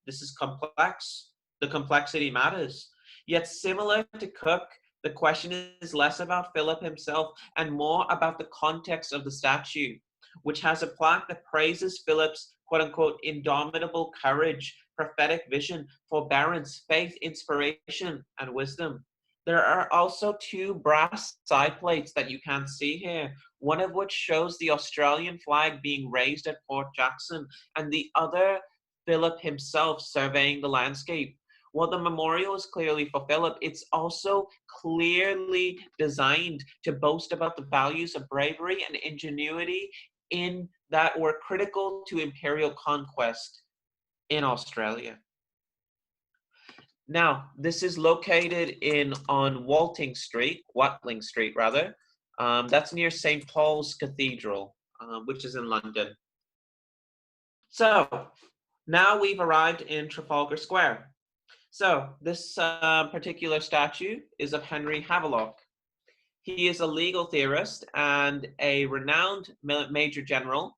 Speaker 2: This is complex. The complexity matters. Yet similar to Cook, the question is less about Phillip himself and more about the context of the statue, which has a plaque that praises Phillip's quote-unquote indomitable courage, prophetic vision, forbearance, faith, inspiration, and wisdom. There are also two brass side plates that you can see here, one of which shows the Australian flag being raised at Port Jackson, and the other Phillip himself surveying the landscape. While the memorial is clearly for Phillip, it's also clearly designed to boast about the values of bravery and ingenuity in that were critical to imperial conquest in Australia. Now, this is located on Watling Street, rather. That's near St. Paul's Cathedral, which is in London. So, now we've arrived in Trafalgar Square. So, this particular statue is of Henry Havelock. He is a legal theorist and a renowned major general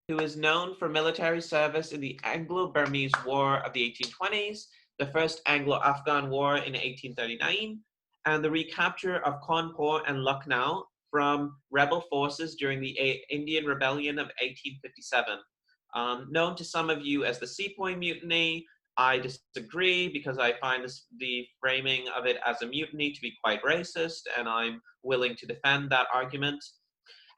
Speaker 2: who is known for military service in the Anglo-Burmese War of the 1820s, the First Anglo-Afghan War in 1839, and the recapture of Cawnpore and Lucknow from rebel forces during the Indian Rebellion of 1857. Known to some of you as the Sepoy Mutiny, I disagree because I find the framing of it as a mutiny to be quite racist, and I'm willing to defend that argument.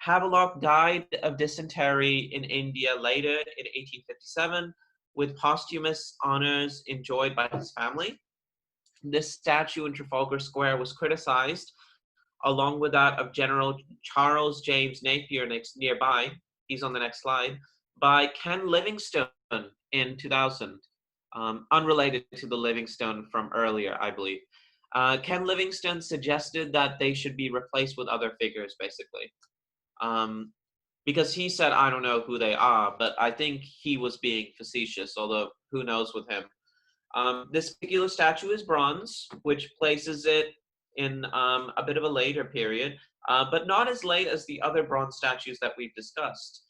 Speaker 2: Havelock died of dysentery in India later in 1857, with posthumous honors enjoyed by his family. This statue in Trafalgar Square was criticized, along with that of General Charles James Napier nearby, he's on the next slide, by Ken Livingstone in 2000. Unrelated to the Livingstone from earlier, I believe. Ken Livingstone suggested that they should be replaced with other figures, basically. Because he said, I don't know who they are, but I think he was being facetious, although who knows with him. This particular statue is bronze, which places it in a bit of a later period, but not as late as the other bronze statues that we've discussed.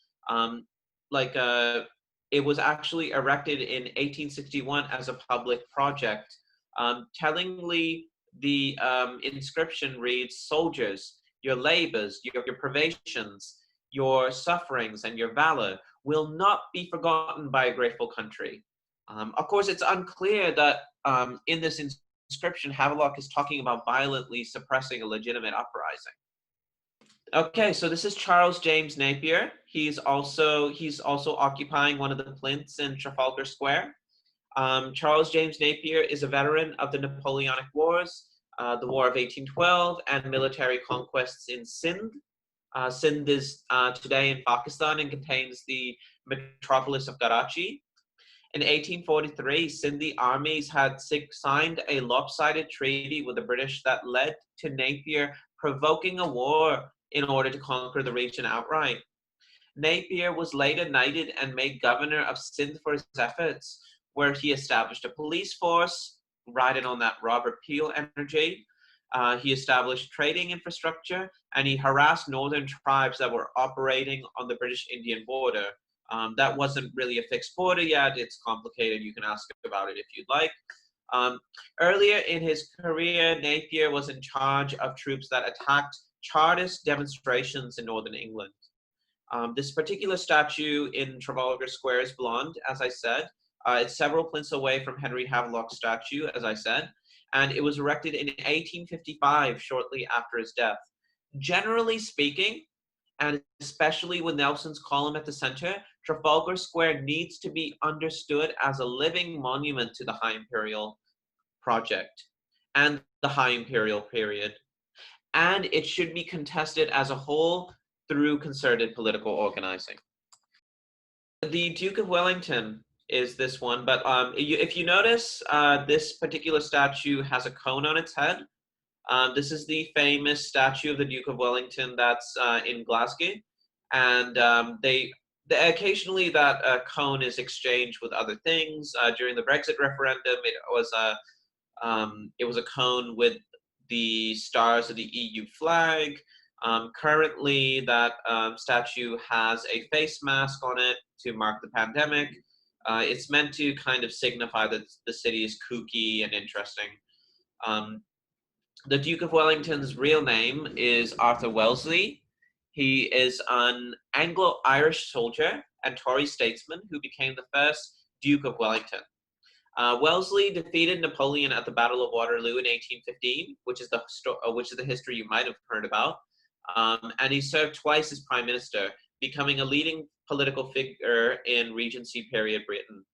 Speaker 2: It was actually erected in 1861 as a public project. Tellingly, the inscription reads, "Soldiers, your labors, your privations, your sufferings, and your valor will not be forgotten by a grateful country." Of course, it's unclear that in this inscription, Havelock is talking about violently suppressing a legitimate uprising. Okay, so this is Charles James Napier. He's also occupying one of the plinths in Trafalgar Square. Charles James Napier is a veteran of the Napoleonic Wars, the War of 1812, and military conquests in Sindh. Sindh is today in Pakistan and contains the metropolis of Karachi. In 1843, Sindhi armies had signed a lopsided treaty with the British that led to Napier provoking a war in order to conquer the region outright. Napier was later knighted and made governor of Sindh for his efforts, where he established a police force, riding on that Robert Peel energy. He established trading infrastructure, and he harassed northern tribes that were operating on the British Indian border. That wasn't really a fixed border yet. It's complicated. You can ask about it if you'd like. Earlier in his career, Napier was in charge of troops that attacked Chartist demonstrations in northern England. This particular statue in Trafalgar Square is blonde, as I said. It's several plinths away from Henry Havelock's statue, as I said, and it was erected in 1855, shortly after his death. Generally speaking, and especially with Nelson's column at the center, Trafalgar Square needs to be understood as a living monument to the High Imperial project and the High Imperial period. And it should be contested as a whole through concerted political organizing. The Duke of Wellington is this one, but if you notice, this particular statue has a cone on its head. This is the famous statue of the Duke of Wellington that's in Glasgow, and occasionally that cone is exchanged with other things. During the Brexit referendum, it was a cone with the stars of the EU flag. Currently, that statue has a face mask on it to mark the pandemic. It's meant to kind of signify that the city is kooky and interesting. The Duke of Wellington's real name is Arthur Wellesley. He is an Anglo-Irish soldier and Tory statesman who became the first Duke of Wellington. Wellesley defeated Napoleon at the Battle of Waterloo in 1815, which is the history you might have heard about. And he served twice as prime minister, becoming a leading political figure in Regency period Britain.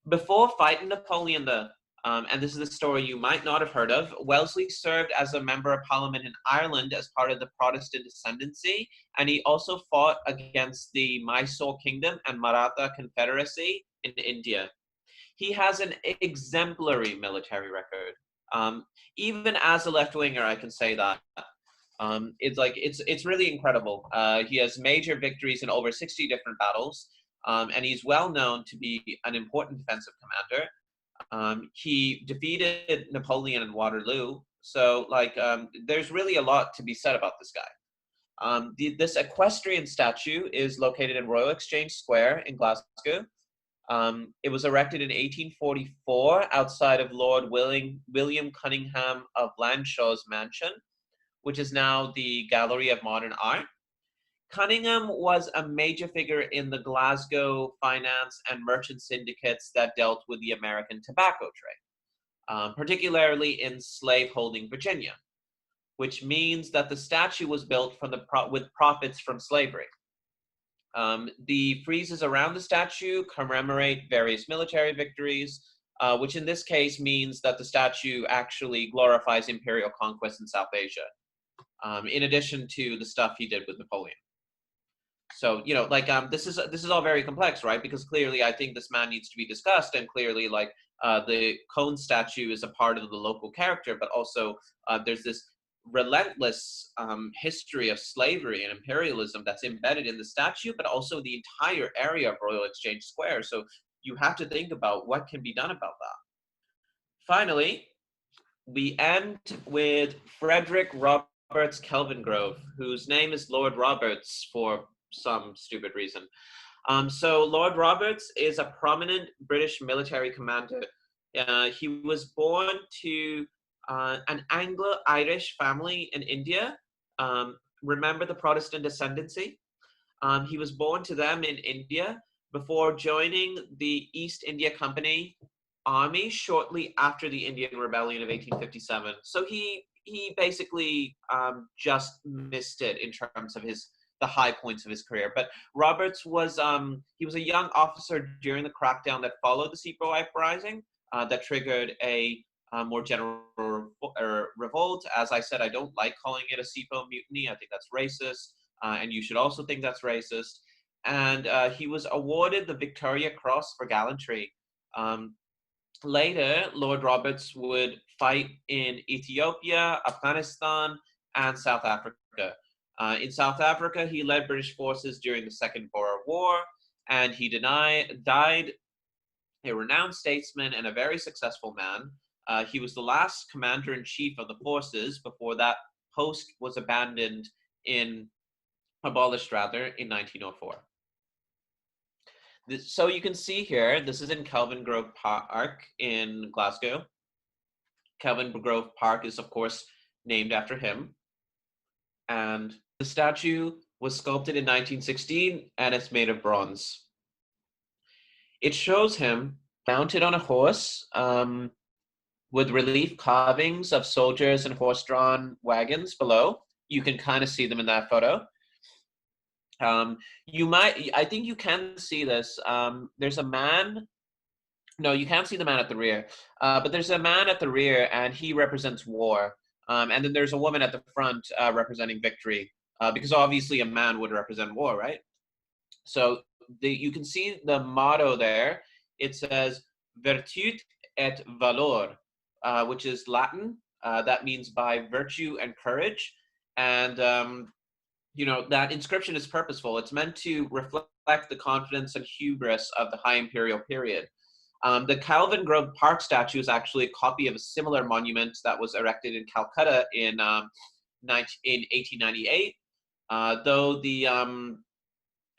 Speaker 2: Before fighting Napoleon, and this is a story you might not have heard of, Wellesley served as a member of parliament in Ireland as part of the Protestant ascendancy, and he also fought against the Mysore Kingdom and Maratha Confederacy in India. He has an exemplary military record. Even as a left-winger, I can say that. It's really incredible. He has major victories in over 60 different battles, and he's well known to be an important defensive commander. He defeated Napoleon in Waterloo, so there's really a lot to be said about this guy. This equestrian statue is located in Royal Exchange Square in Glasgow. It was erected in 1844 outside of Lord William Cunningham of Blandshaw's mansion, which is now the Gallery of Modern Art. Cunningham was a major figure in the Glasgow finance and merchant syndicates that dealt with the American tobacco trade, particularly in slave-holding Virginia, which means that the statue was built with profits from slavery. The friezes around the statue commemorate various military victories, which in this case means that the statue actually glorifies imperial conquest in South Asia, in addition to the stuff he did with Napoleon. So, this is all very complex, right? Because clearly I think this man needs to be discussed, and clearly the cone statue is a part of the local character, but also there's this relentless history of slavery and imperialism that's embedded in the statue, but also the entire area of Royal Exchange Square. So you have to think about what can be done about that. Finally, we end with Frederick Roberts Kelvingrove, whose name is Lord Roberts for some stupid reason. So Lord Roberts is a prominent British military commander. He was born to an Anglo-Irish family in India. Remember the Protestant ascendancy? He was born to them in India before joining the East India Company army shortly after the Indian Rebellion of 1857. So he basically just missed it in terms of the high points of his career. But Roberts was he was a young officer during the crackdown that followed the Sepoy uprising that triggered a more general revolt. As I said, I don't like calling it a Sepoy mutiny. I think that's racist, and you should also think that's racist. And he was awarded the Victoria Cross for gallantry. Later, Lord Roberts would fight in Ethiopia, Afghanistan, and South Africa. In South Africa, he led British forces during the Second Boer War, and he died a renowned statesman and a very successful man. He was the last commander-in-chief of the forces before that post was abandoned abolished in 1904. So you can see here, this is in Kelvingrove Park in Glasgow. Kelvingrove Park is, of course, named after him. And the statue was sculpted in 1916, and it's made of bronze. It shows him mounted on a horse, with relief carvings of soldiers and horse-drawn wagons below. You can kind of see them in that photo. I think you can see this. There's a man. No, you can't see the man at the rear, but there's a man at the rear, and he represents war. And then there's a woman at the front representing victory, because obviously a man would represent war, right? So you can see the motto there. It says "Virtute et valor," which is Latin. That means by virtue and courage. And that inscription is purposeful. It's meant to reflect the confidence and hubris of the High Imperial period. The Calvin Grove Park statue is actually a copy of a similar monument that was erected in Calcutta in 1898, though the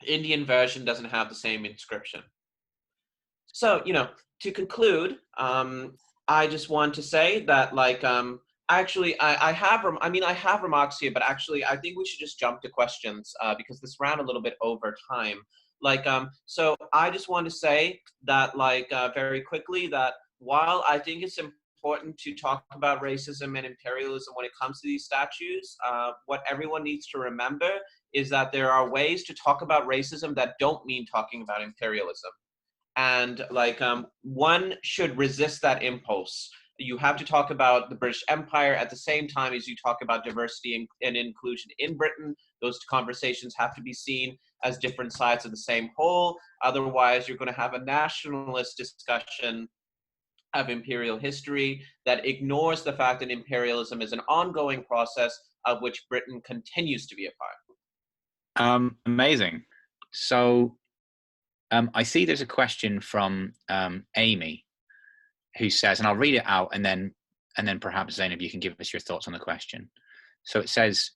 Speaker 2: Indian version doesn't have the same inscription. So, to conclude, I just want to say that, actually, I have remarks here, but actually, I think we should just jump to questions because this ran a little bit over time. So I just want to say that, very quickly, that while I think it's important to talk about racism and imperialism when it comes to these statues, what everyone needs to remember is that there are ways to talk about racism that don't mean talking about imperialism. And one should resist that impulse. You have to talk about the British Empire at the same time as you talk about diversity and inclusion in Britain. Those conversations have to be seen as different sides of the same whole. Otherwise, you're going to have a nationalist discussion of imperial history that ignores the fact that imperialism is an ongoing process of which Britain continues to be a part.
Speaker 1: Amazing. So I see there's a question from Amy, who says, and I'll read it out, and then perhaps Zenab, you can give us your thoughts on the question. So it says,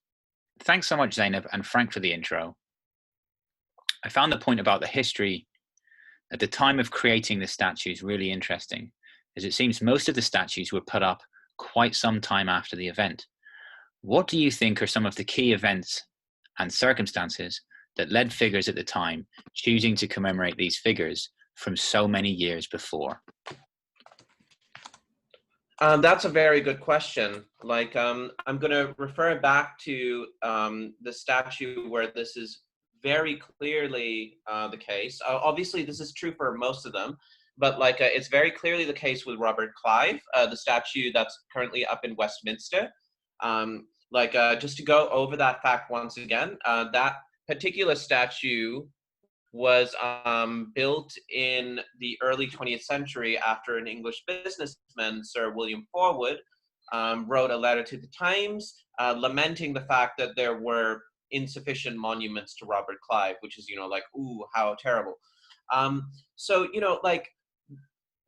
Speaker 1: "Thanks so much, Zenab and Frank, for the intro. I found the point about the history at the time of creating the statues really interesting, as it seems most of the statues were put up quite some time after the event. What do you think are some of the key events and circumstances that led figures at the time choosing to commemorate these figures from so many years before?"
Speaker 2: That's a very good question. I'm going to refer back to the statue where this is very clearly the case. Obviously, this is true for most of them, but it's very clearly the case with Robert Clive, the statue that's currently up in Westminster. Just to go over that fact once again, that particular statue was built in the early 20th century after an English businessman, Sir William Forwood, wrote a letter to the Times lamenting the fact that there were insufficient monuments to Robert Clive, which is, ooh, how terrible.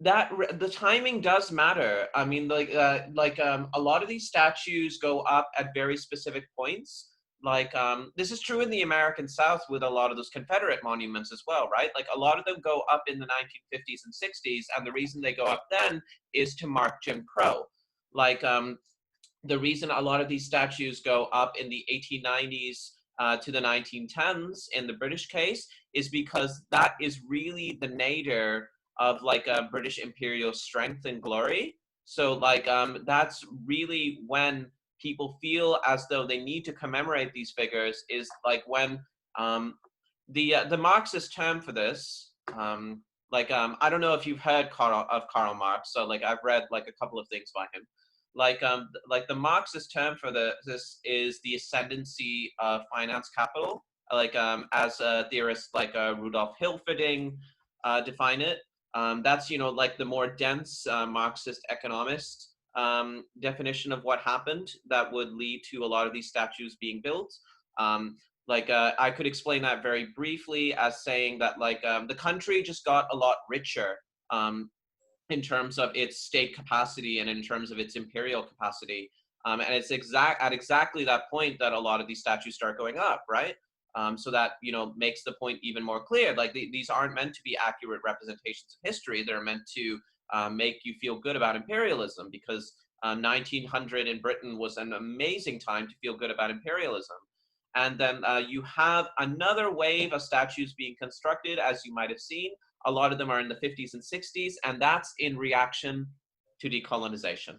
Speaker 2: That the timing does matter. I mean, a lot of these statues go up at very specific points. This is true in the American South with a lot of those Confederate monuments as well, right? A lot of them go up in the 1950s and 60s, and the reason they go up then is to mark Jim Crow. The reason a lot of these statues go up in the 1890s to the 1910s in the British case is because that is really the nadir of British imperial strength and glory. So that's really when people feel as though they need to commemorate these figures, is when the Marxist term for this, I don't know if you've heard of Karl Marx, so I've read a couple of things by him. The Marxist term for this is the ascendancy of finance capital, as a theorist Rudolf Hilferding define it. That's the more dense Marxist economist definition of what happened that would lead to a lot of these statues being built. I could explain that very briefly as saying that the country just got a lot richer in terms of its state capacity and in terms of its imperial capacity. And it's at exactly that point that a lot of these statues start going up, right? So that, makes the point even more clear. These aren't meant to be accurate representations of history. They're meant to make you feel good about imperialism, because 1900 in Britain was an amazing time to feel good about imperialism. And then you have another wave of statues being constructed, as you might have seen, A lot of them are in the 50s and 60s, and that's in reaction to decolonization.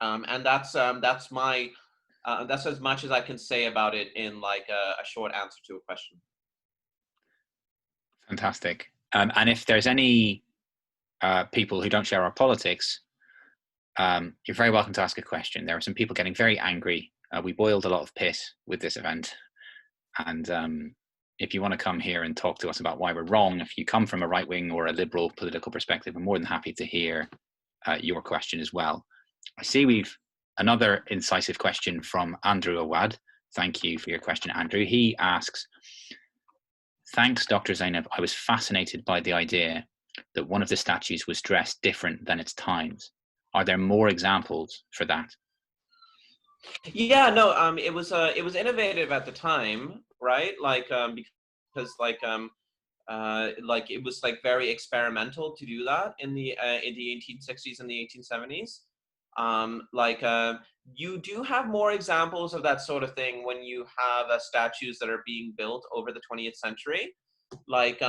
Speaker 2: And that's as much as I can say about it in like a short answer to a question.
Speaker 1: Fantastic. And if there's any people who don't share our politics, you're very welcome to ask a question. There are some people getting very angry. We boiled a lot of piss with this event. And if you want to come here and talk to us about why we're wrong, if you come from a right-wing or a liberal political perspective, we're more than happy to hear your question as well. I see we've another incisive question from Andrew Awad. Thank you for your question, Andrew. He asks, thanks, Dr. Zenab. I was fascinated by the idea that one of the statues was dressed different than its times. Are there more examples for that?
Speaker 2: Yeah, no, it was innovative at the time, right? Like, because like it was like very experimental to do that in the 1860s and the 1870s. You do have more examples of that sort of thing when you have statues that are being built over the 20th century. Like,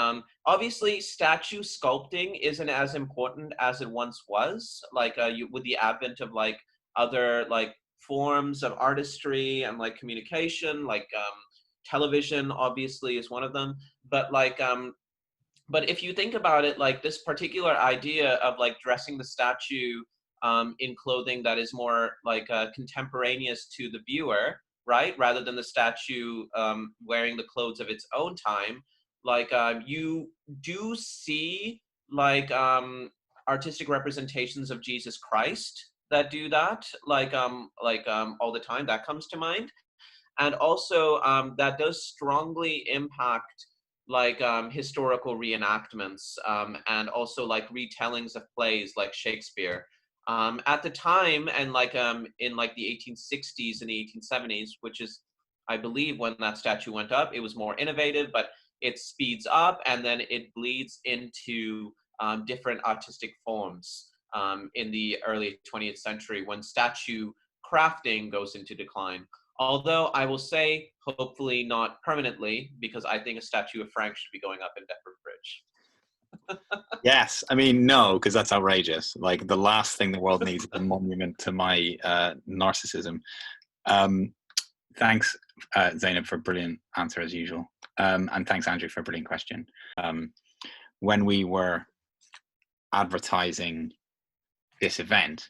Speaker 2: obviously, statue sculpting isn't as important as it once was. Like, with the advent of like other like forms of artistry and like communication, like television obviously is one of them. But like, but if you think about it, like this particular idea of like dressing the statue in clothing that is more like contemporaneous to the viewer, right, rather than the statue wearing the clothes of its own time, like you do see like artistic representations of Jesus Christ that do that, like all the time. That comes to mind. And also that does strongly impact like historical reenactments and also like retellings of plays like Shakespeare. At the time, and like in like the 1860s and the 1870s, which is, I believe, when that statue went up, it was more innovative, but it speeds up and then it bleeds into different artistic forms in the early 20th century when statue crafting goes into decline. Although I will say, hopefully not permanently, because I think a statue of Frank should be going up in Deptford Bridge.
Speaker 1: Yes, I mean, no, because that's outrageous. Like, the last thing the world needs is a monument to my narcissism. Thanks, Zenab, for a brilliant answer as usual. And thanks, Andrew, for a brilliant question. When we were advertising this event,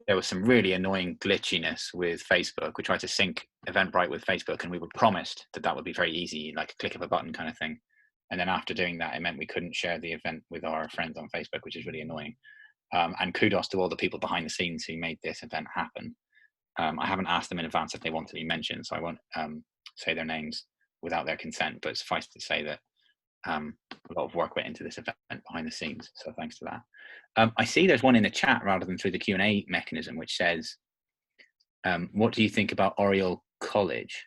Speaker 1: there was some really annoying glitchiness with Facebook. We tried to sync Eventbrite with Facebook, and we were promised that that would be very easy, like a click of a button kind of thing. And then after doing that, it meant we couldn't share the event with our friends on Facebook, which is really annoying. And kudos to all the people behind the scenes who made this event happen. I haven't asked them in advance if they want to be mentioned, so I won't say their names without their consent, but suffice to say that a lot of work went into this event behind the scenes, so thanks to that. I see there's one in the chat rather than through the Q&A mechanism, which says, what do you think about Oriel College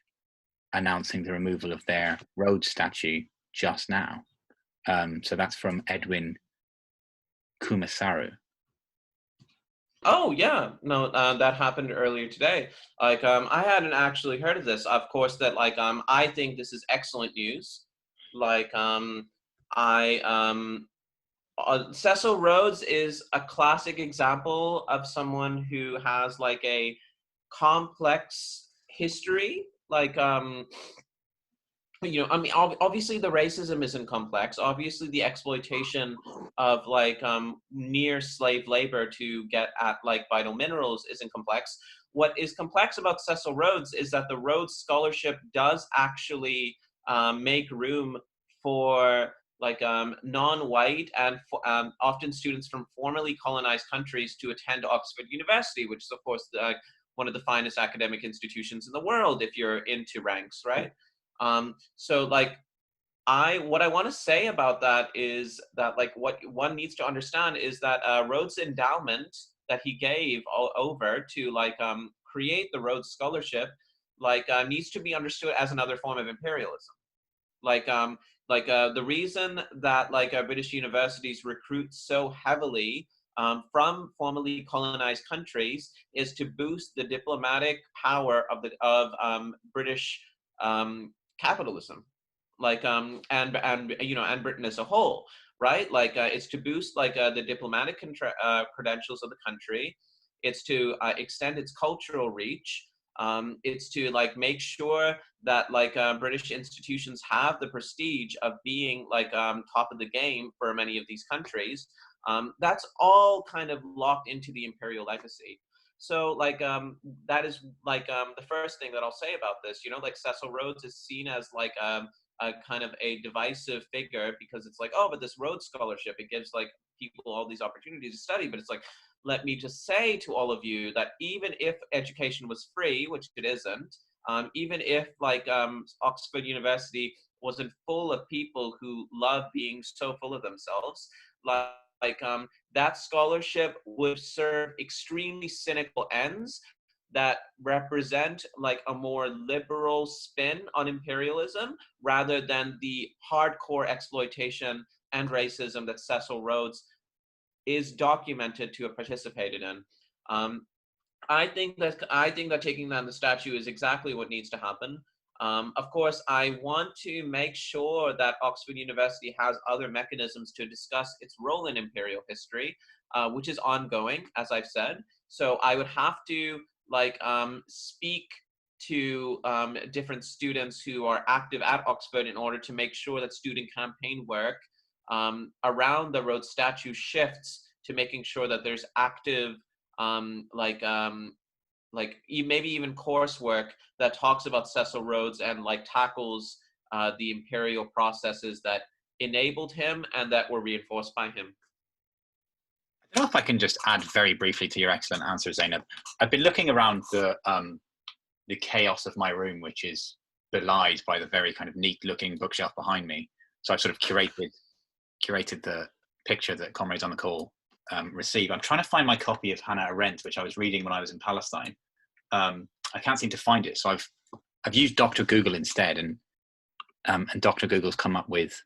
Speaker 1: announcing the removal of their Rhodes statue just now? So that's from Edwin Kumasaru.
Speaker 2: Oh yeah, no, that happened earlier today. Like, I hadn't actually heard of this. Of course, that like, I think this is excellent news. Like, Cecil Rhodes is a classic example of someone who has like a complex history. Like, you know, I mean, obviously the racism isn't complex. Obviously the exploitation of like near slave labor to get at like vital minerals isn't complex. What is complex about Cecil Rhodes is that the Rhodes Scholarship does actually make room for like non-white and often students from formerly colonized countries to attend Oxford University, which is of course one of the finest academic institutions in the world if you're into ranks, right? So like, what I want to say about that is that like what one needs to understand is that Rhodes endowment that he gave all over to like create the Rhodes Scholarship like needs to be understood as another form of imperialism. Like the reason that like British universities recruit so heavily from formerly colonized countries is to boost the diplomatic power of British capitalism, and Britain as a whole, right? It's to boost the diplomatic credentials of the country. It's to extend its cultural reach. It's to make sure that British institutions have the prestige of being top of the game for many of these countries. That's all kind of locked into the imperial legacy. So that is the first thing that I'll say about this. Cecil Rhodes is seen as a kind of a divisive figure because it's oh, but this Rhodes Scholarship, it gives people all these opportunities to study, but it's let me just say to all of you that even if education was free, which it isn't, even if Oxford University wasn't full of people who love being so full of themselves, that scholarship would serve extremely cynical ends that represent a more liberal spin on imperialism rather than the hardcore exploitation and racism that Cecil Rhodes is documented to have participated in. I think that taking down the statue is exactly what needs to happen. Of course, I want to make sure that Oxford University has other mechanisms to discuss its role in imperial history, which is ongoing, as I've said. So I would have to speak to different students who are active at Oxford in order to make sure that student campaign work around the Rhodes statue shifts to making sure that there's active maybe even coursework that talks about Cecil Rhodes and tackles the imperial processes that enabled him and that were reinforced by him.
Speaker 1: I don't know if I can just add very briefly to your excellent answer, Zainab. I've been looking around the chaos of my room, which is belied by the very kind of neat-looking bookshelf behind me. So I've sort of curated the picture that comrades on the call receive. I'm trying to find my copy of Hannah Arendt, which I was reading when I was in Palestine. I can't seem to find it, so I've used Dr. Google instead, and Dr. Google's come up with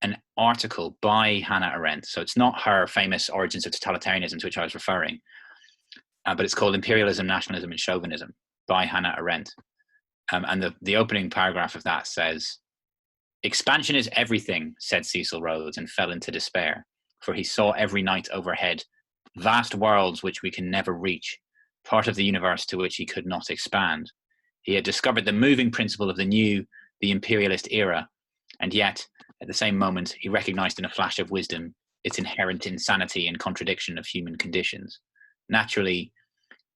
Speaker 1: an article by Hannah Arendt. So it's not her famous Origins of Totalitarianism to which I was referring, but it's called Imperialism, Nationalism, and Chauvinism by Hannah Arendt. And the opening paragraph of that says, "Expansion is everything," said Cecil Rhodes, and fell into despair, for he saw every night overhead vast worlds which we can never reach, part of the universe to which he could not expand. He had discovered the moving principle of the imperialist era, and yet, at the same moment, he recognized in a flash of wisdom its inherent insanity and contradiction of human conditions. Naturally,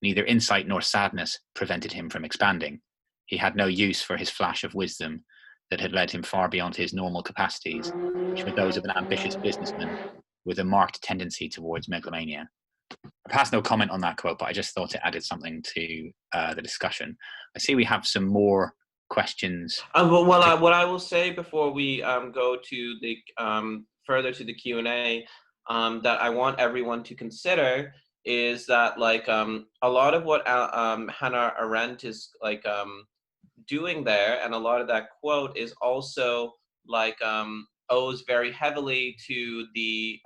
Speaker 1: neither insight nor sadness prevented him from expanding. He had no use for his flash of wisdom that had led him far beyond his normal capacities, which were those of an ambitious businessman with a marked tendency towards megalomania. I pass no comment on that quote, but I just thought it added something to the discussion. I see we have some more questions.
Speaker 2: What I will say before we go to the further to the Q&A that I want everyone to consider is that a lot of what Hannah Arendt is doing there, and a lot of that quote is also owes very heavily to the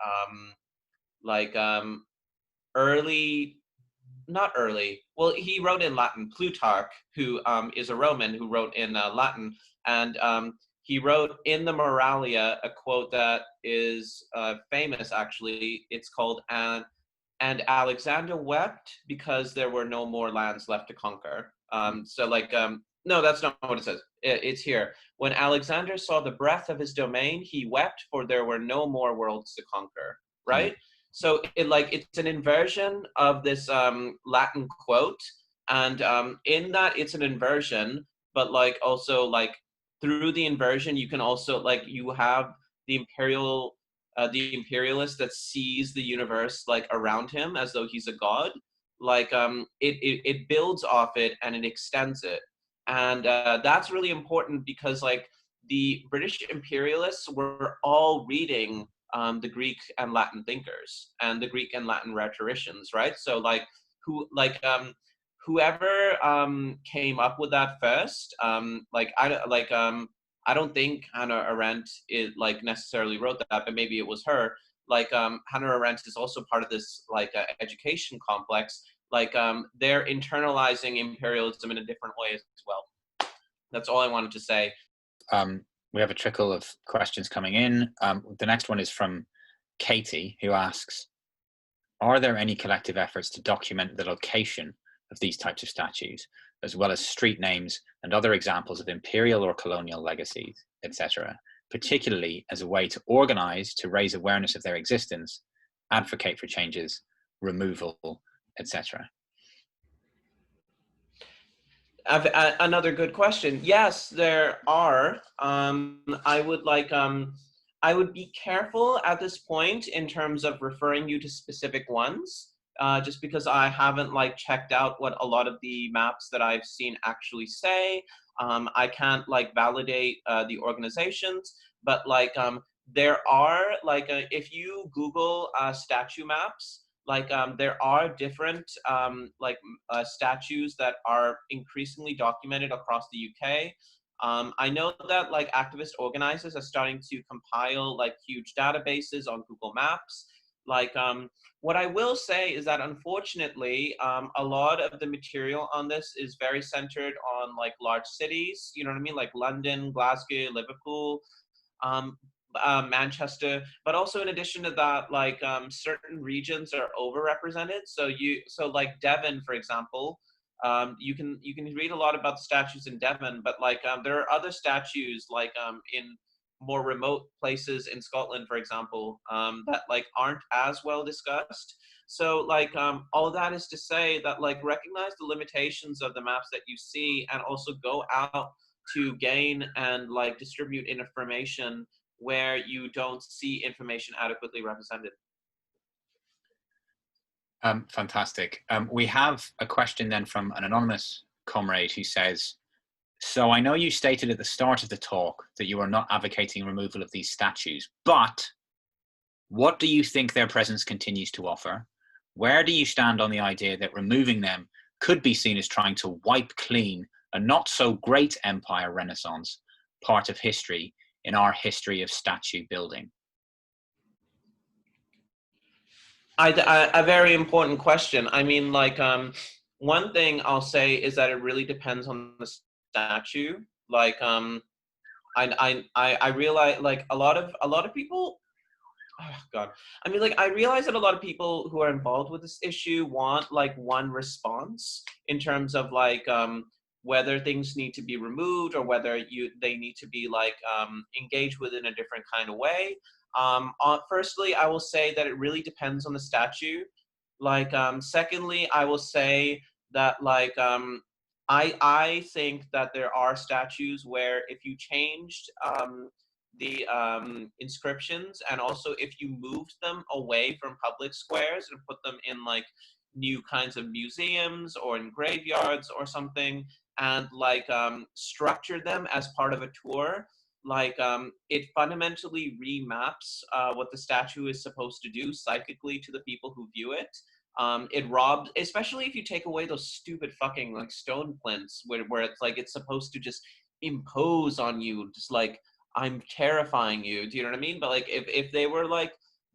Speaker 2: he wrote in Latin. Plutarch, who is a Roman who wrote in Latin, and he wrote in the Moralia a quote that is famous, actually. It's called, and Alexander wept because there were no more lands left to conquer. No, that's not what it says. It's here. When Alexander saw the breadth of his domain, he wept, for there were no more worlds to conquer, right? So it's an inversion of this Latin quote, and in that it's an inversion, but also through the inversion you can also you have the imperialist that sees the universe around him as though he's a god. It builds off it and it extends it, and that's really important because the British imperialists were all reading the Greek and Latin thinkers and the Greek and Latin rhetoricians, right? So whoever came up with that first, I don't think Hannah Arendt necessarily wrote that, but maybe it was her. Hannah Arendt is also part of this education complex. They're internalizing imperialism in a different way as well. That's all I wanted to say.
Speaker 1: we have a trickle of questions coming in. The next one is from Katie, who asks, are there any collective efforts to document the location of these types of statues, as well as street names and other examples of imperial or colonial legacies, etc., particularly as a way to organize to raise awareness of their existence, advocate for changes, removal, etc.?
Speaker 2: Another good question. Yes, there are. I would be careful at this point in terms of referring you to specific ones, just because I haven't checked out what a lot of the maps that I've seen actually say. I can't validate the organizations, but there are if you Google statue maps, there are different statues that are increasingly documented across the UK. I know that activist organizers are starting to compile huge databases on Google Maps. What I will say is that unfortunately, a lot of the material on this is very centered on large cities. You know what I mean, like London, Glasgow, Liverpool. Manchester, but also in addition to that, certain regions are overrepresented. So Devon, for example, you can read a lot about the statues in Devon, but there are other statues in more remote places in Scotland, for example, that aren't as well discussed. So all that is to say that recognize the limitations of the maps that you see, and also go out to gain and distribute information where you don't see information adequately represented.
Speaker 1: Fantastic. We have a question then from an anonymous comrade who says, so I know you stated at the start of the talk that you are not advocating removal of these statues, but what do you think their presence continues to offer? Where do you stand on the idea that removing them could be seen as trying to wipe clean a not so great empire renaissance part of history in our history of statue building?
Speaker 2: A very important question. I mean, one thing I'll say is that it really depends on the statue. I realize a lot of people. Oh God, I mean, I realize that a lot of people who are involved with this issue want one response in terms of whether things need to be removed or whether they need to be engaged with in a different kind of way. Firstly, I will say that it really depends on the statue. Secondly, I will say that I think that there are statues where if you changed the inscriptions, and also if you moved them away from public squares and put them in new kinds of museums or in graveyards or something, and structure them as part of a tour, it fundamentally remaps what the statue is supposed to do psychically to the people who view it. It robs, especially if you take away those stupid fucking stone plinths where it's it's supposed to just impose on you, just I'm terrifying you. Do you know what I mean? But if they were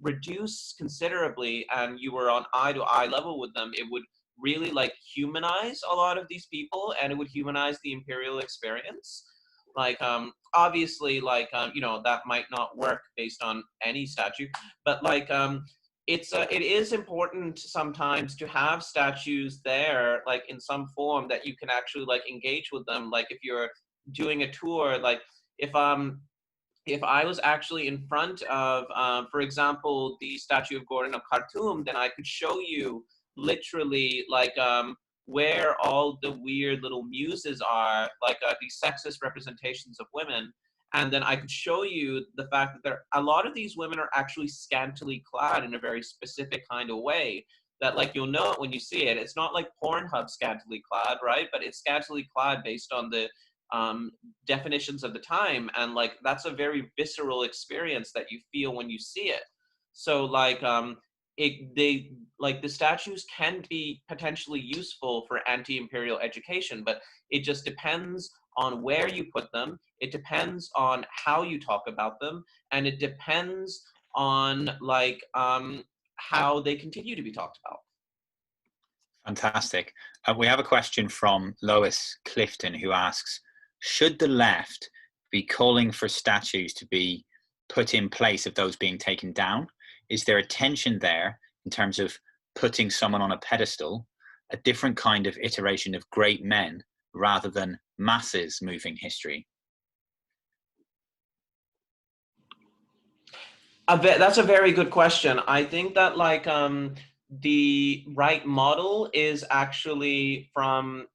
Speaker 2: reduced considerably and you were on eye to eye level with them, it would really humanize a lot of these people, and it would humanize the imperial experience. Obviously that might not work based on any statue, but it is important sometimes to have statues there in some form that you can actually engage with them. If you're doing a tour, if I was actually in front of for example the statue of Gordon of Khartoum, then I could show you literally where all the weird little muses are, these sexist representations of women. And then I could show you the fact that a lot of these women are actually scantily clad in a very specific kind of way that you'll know it when you see it. It's not like Pornhub scantily clad, right? But it's scantily clad based on the definitions of the time. And that's a very visceral experience that you feel when you see it. So the statues can be potentially useful for anti-imperial education, but it just depends on where you put them. It depends on how you talk about them, and it depends on how they continue to be talked about.
Speaker 1: Fantastic. We have a question from Lois Clifton, who asks, should the left be calling for statues to be put in place of those being taken down? Is there a tension there in terms of putting someone on a pedestal, a different kind of iteration of great men rather than masses moving history?
Speaker 2: That's a very good question. I think that like the right model is actually from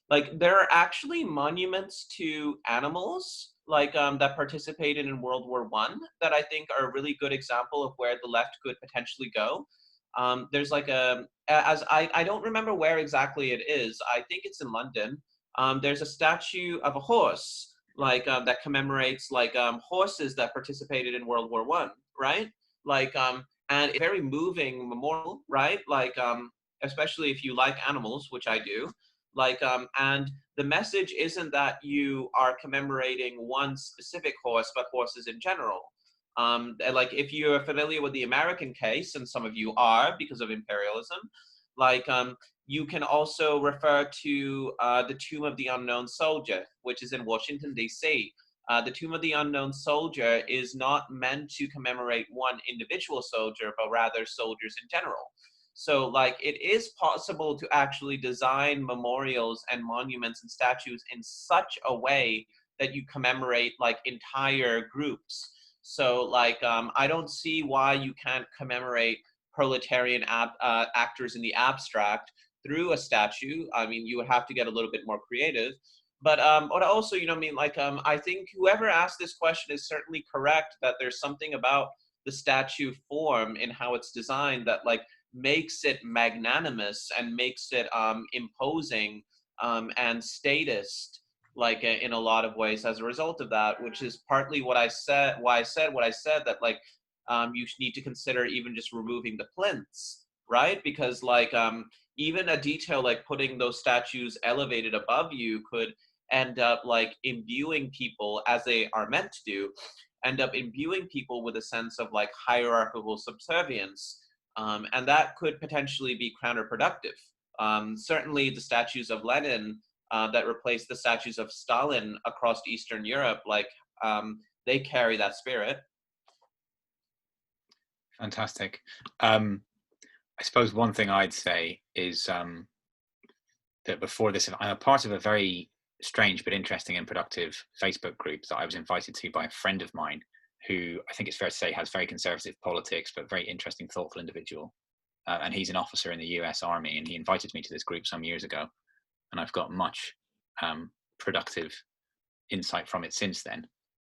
Speaker 2: like there are actually monuments to animals like that participated in World War I that I think are a really good example of where the left could potentially go. There's like as I don't remember where exactly it is. I think it's in London. There's a statue of a horse like that commemorates like horses that participated in World War I, right? Like and it's a very moving memorial, right? Like especially if you like animals, which I do. Like and the message isn't that you are commemorating one specific horse, but horses in general. Like if you're familiar with the American case, and some of you are because of imperialism, like you can also refer to the Tomb of the Unknown Soldier, which is in Washington, D.C. The Tomb of the Unknown Soldier is not meant to commemorate one individual soldier, but rather soldiers in general. So like it is possible to actually design memorials and monuments and statues in such a way that you commemorate like entire groups. So like I don't see why you can't commemorate proletarian actors in the abstract through a statue. I mean, you would have to get a little bit more creative. But also, you know, I mean, like, I think whoever asked this question is certainly correct that there's something about the statue form and how it's designed that like makes it magnanimous and makes it imposing and statist like in a lot of ways as a result of that, which is partly what I said, why I said what I said, that like you need to consider even just removing the plinths, right? Because like even a detail like putting those statues elevated above you could end up like imbuing people, as they are meant to do, end up imbuing people with a sense of like hierarchical subservience. And that could potentially be counterproductive. Certainly the statues of Lenin that replaced the statues of Stalin across Eastern Europe, like they carry that spirit.
Speaker 1: Fantastic. I suppose one thing I'd say is that before this, I'm a part of a very strange but interesting and productive Facebook group that I was invited to by a friend of mine who I think it's fair to say has very conservative politics, but very interesting, thoughtful individual. And he's an officer in the US Army, and he invited me to this group some years ago. And I've got much productive insight from it since then.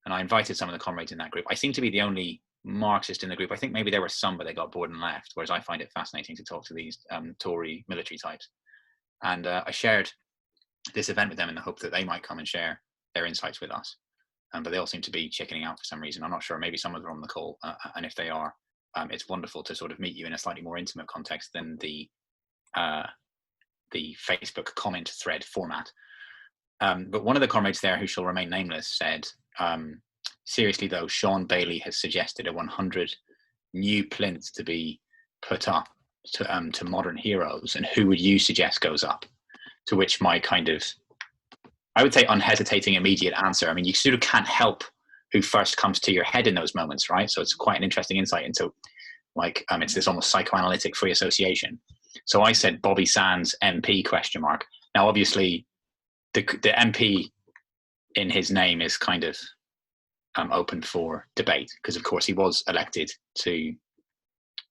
Speaker 1: And I invited some of the comrades in that group. I seem to be the only Marxist in the group. I think maybe there were some, but they got bored and left, whereas I find it fascinating to talk to these Tory military types. And I shared this event with them in the hope that they might come and share their insights with us. But they all seem to be chickening out for some reason. I'm not sure. Maybe some of them are on the call. And if they are, it's wonderful to sort of meet you in a slightly more intimate context than the Facebook comment thread format. But one of the comrades there, who shall remain nameless, said, seriously though, Sean Bailey has suggested a 100 new plinths to be put up to modern heroes, and who would you suggest goes up? To which my kind of, I would say, unhesitating immediate answer, I mean, you sort of can't help who first comes to your head in those moments, right? So it's quite an interesting insight into, like, it's this almost psychoanalytic free association. So I said Bobby Sands MP ? Now, obviously, the MP in his name is kind of open for debate, because of course he was elected to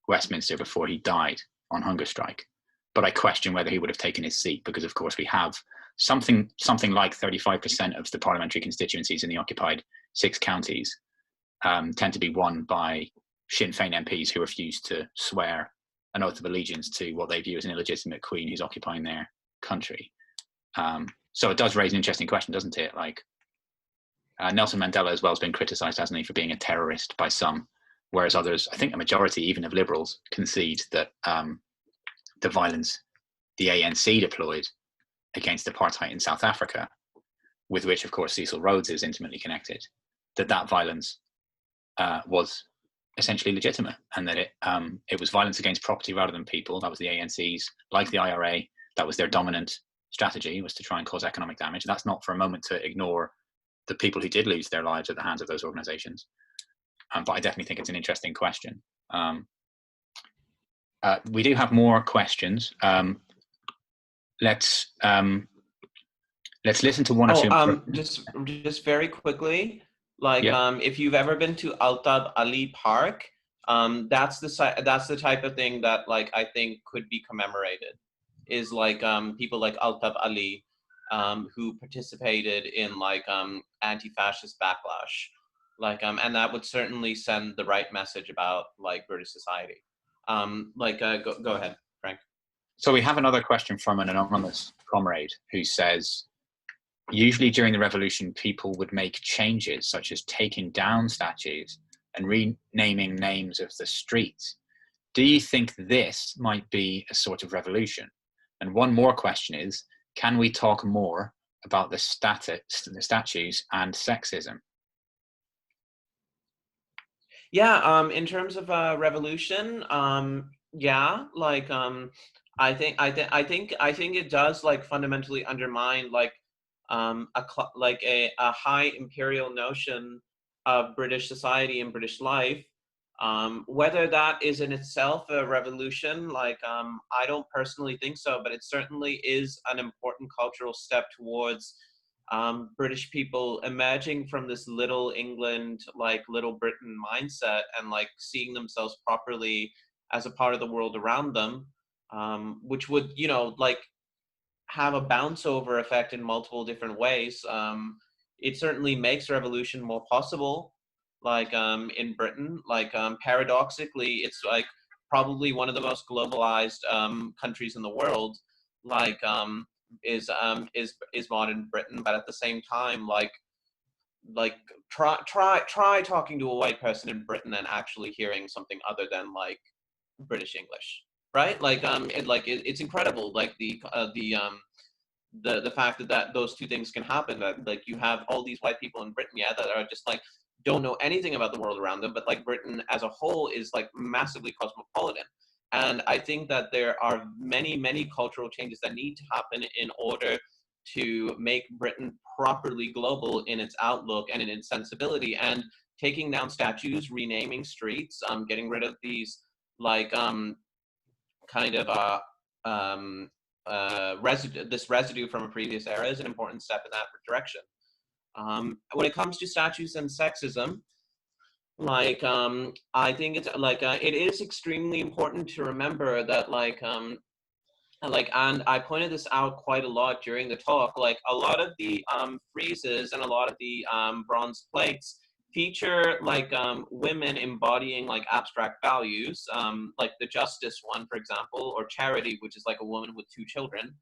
Speaker 1: Westminster before he died on hunger strike. But I question whether he would have taken his seat, because of course we have something like 35% of the parliamentary constituencies in the occupied 6 counties tend to be won by Sinn Féin MPs who refuse to swear an oath of allegiance to what they view as an illegitimate queen who's occupying their country. So it does raise an interesting question, doesn't it? Like Nelson Mandela as well has been criticised, hasn't he, for being a terrorist by some, whereas others, I think a majority even of liberals, concede that the violence the ANC deployed against apartheid in South Africa, with which of course Cecil Rhodes is intimately connected, that violence was essentially legitimate, and that it was violence against property rather than people. That was the ANC's, like the IRA, that was their dominant strategy, was to try and cause economic damage. That's not for a moment to ignore the people who did lose their lives at the hands of those organizations. But I definitely think it's an interesting question. We do have more questions. Let's listen to one or two.
Speaker 2: Just very quickly, like,
Speaker 1: Yeah.
Speaker 2: if you've ever been to Altab Ali Park, that's the type of thing that, like, I think could be commemorated, is like people like Altab Ali, who participated in like anti-fascist backlash, like and that would certainly send the right message about like British society. Go ahead, Frank.
Speaker 1: So we have another question from an anonymous comrade who says, usually during the revolution, people would make changes such as taking down statues and renaming names of the streets. Do you think this might be a sort of revolution? And one more question is, can we talk more about the statues and sexism?
Speaker 2: Yeah, in terms of revolution, yeah, like I think it does like fundamentally undermine like a high imperial notion of British society and British life. Whether that is in itself a revolution, like I don't personally think so, but it certainly is an important cultural step towards British people emerging from this little England, like little Britain mindset, and like seeing themselves properly as a part of the world around them, which would, you know, like have a bounce over effect in multiple different ways. It certainly makes revolution more possible, like in Britain. Like paradoxically, it's like probably one of the most globalized countries in the world. Like is modern Britain, but at the same time, like try talking to a white person in Britain and actually hearing something other than like British English, right? Like it's incredible, like the fact that those two things can happen, that like you have all these white people in Britain, yeah, that are just like don't know anything about the world around them, but like Britain as a whole is like massively cosmopolitan. And I think that there are many cultural changes that need to happen in order to make Britain properly global in its outlook and in its sensibility. And taking down statues, renaming streets, getting rid of these like kind of this residue from a previous era is an important step in that direction. When it comes to statues and sexism, like I think it's like it is extremely important to remember that and I pointed this out quite a lot during the talk, like a lot of the friezes and a lot of the bronze plates feature like women embodying like abstract values, like the justice one, for example, or charity, which is like a woman with two children.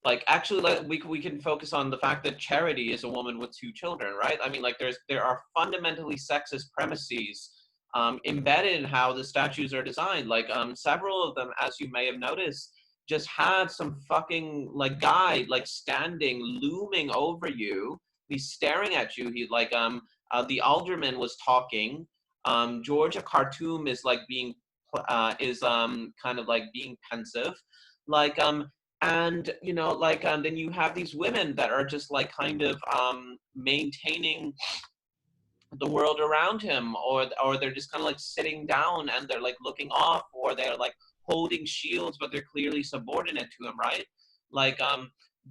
Speaker 2: Like actually, like we can focus on the fact that charity is a woman with two children, right? I mean, like there are fundamentally sexist premises embedded in how the statues are designed. Like several of them, as you may have noticed, just had some fucking like guy like standing, looming over you. He's staring at you. He like the alderman was talking. Georgia Khartoum is like being kind of like being pensive, like and you know like then you have these women that are just like kind of maintaining the world around him, or they're just kind of like sitting down and they're like looking off, or they're like holding shields but they're clearly subordinate to him, right? Like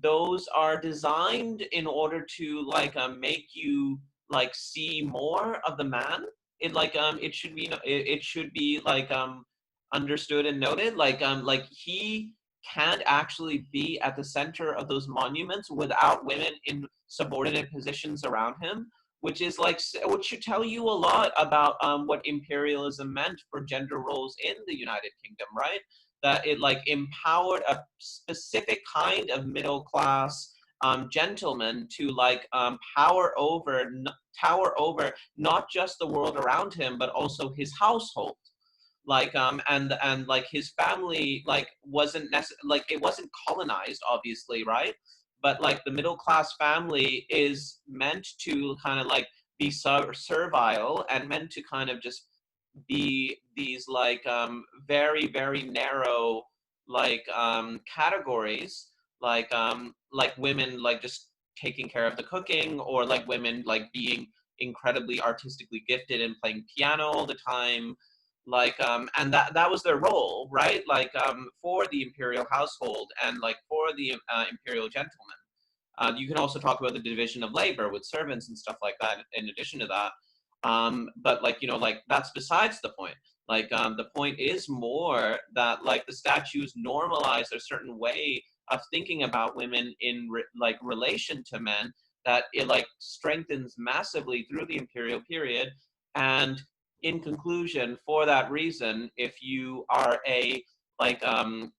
Speaker 2: those are designed in order to like make you like see more of the man. It like it should be it should be like understood and noted, like he can't actually be at the center of those monuments without women in subordinate positions around him, which is like which should tell you a lot about what imperialism meant for gender roles in the United Kingdom, right? That it like empowered a specific kind of middle class gentleman to like tower over not just the world around him but also his household, like and like his family like wasn't like it wasn't colonized obviously, right? But like the middle class family is meant to kind of like be servile and meant to kind of just be these like very narrow like categories, like women like just taking care of the cooking, or like women like being incredibly artistically gifted and playing piano all the time, like and that was their role, right? Like for the imperial household and like for the imperial gentleman. You can also talk about the division of labor with servants and stuff like that in addition to that. But like, you know, like that's besides the point. Like the point is more that like the statues normalize a certain way of thinking about women in like relation to men, that it like strengthens massively through the imperial period. And in conclusion, for that reason, if you are a like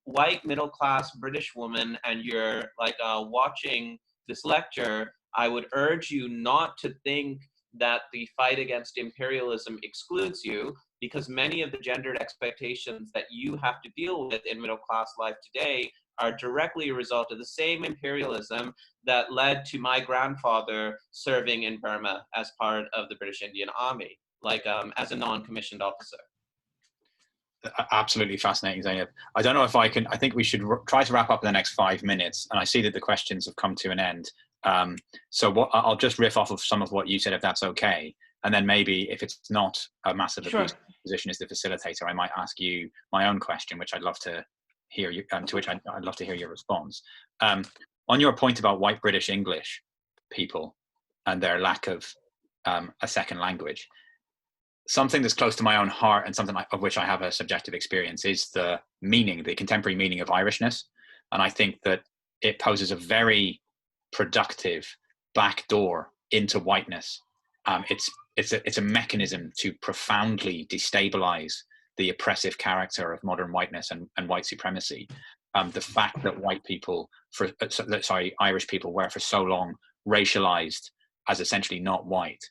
Speaker 2: white middle class British woman and you're like watching this lecture, I would urge you not to think that the fight against imperialism excludes you, because many of the gendered expectations that you have to deal with in middle class life today are directly a result of the same imperialism that led to my grandfather serving in Burma as part of the British Indian Army, like as a non-commissioned officer.
Speaker 1: Absolutely fascinating, Zenab. I don't know if I can, I think we should try to wrap up in the next 5 minutes, and I see that the questions have come to an end. So I'll just riff off of some of what you said, if that's okay. And then maybe if it's not a massive abuse position as the facilitator, I might ask you my own question, which I'd love to hear you, to which I'd love to hear your response. On your point about white British English people and their lack of a second language, something that's close to my own heart and something of which I have a subjective experience is the meaning, the contemporary meaning of Irishness. And I think that it poses a very productive backdoor into whiteness. It's a mechanism to profoundly destabilize the oppressive character of modern whiteness and white supremacy. The fact that Irish people were for so long racialized as essentially not white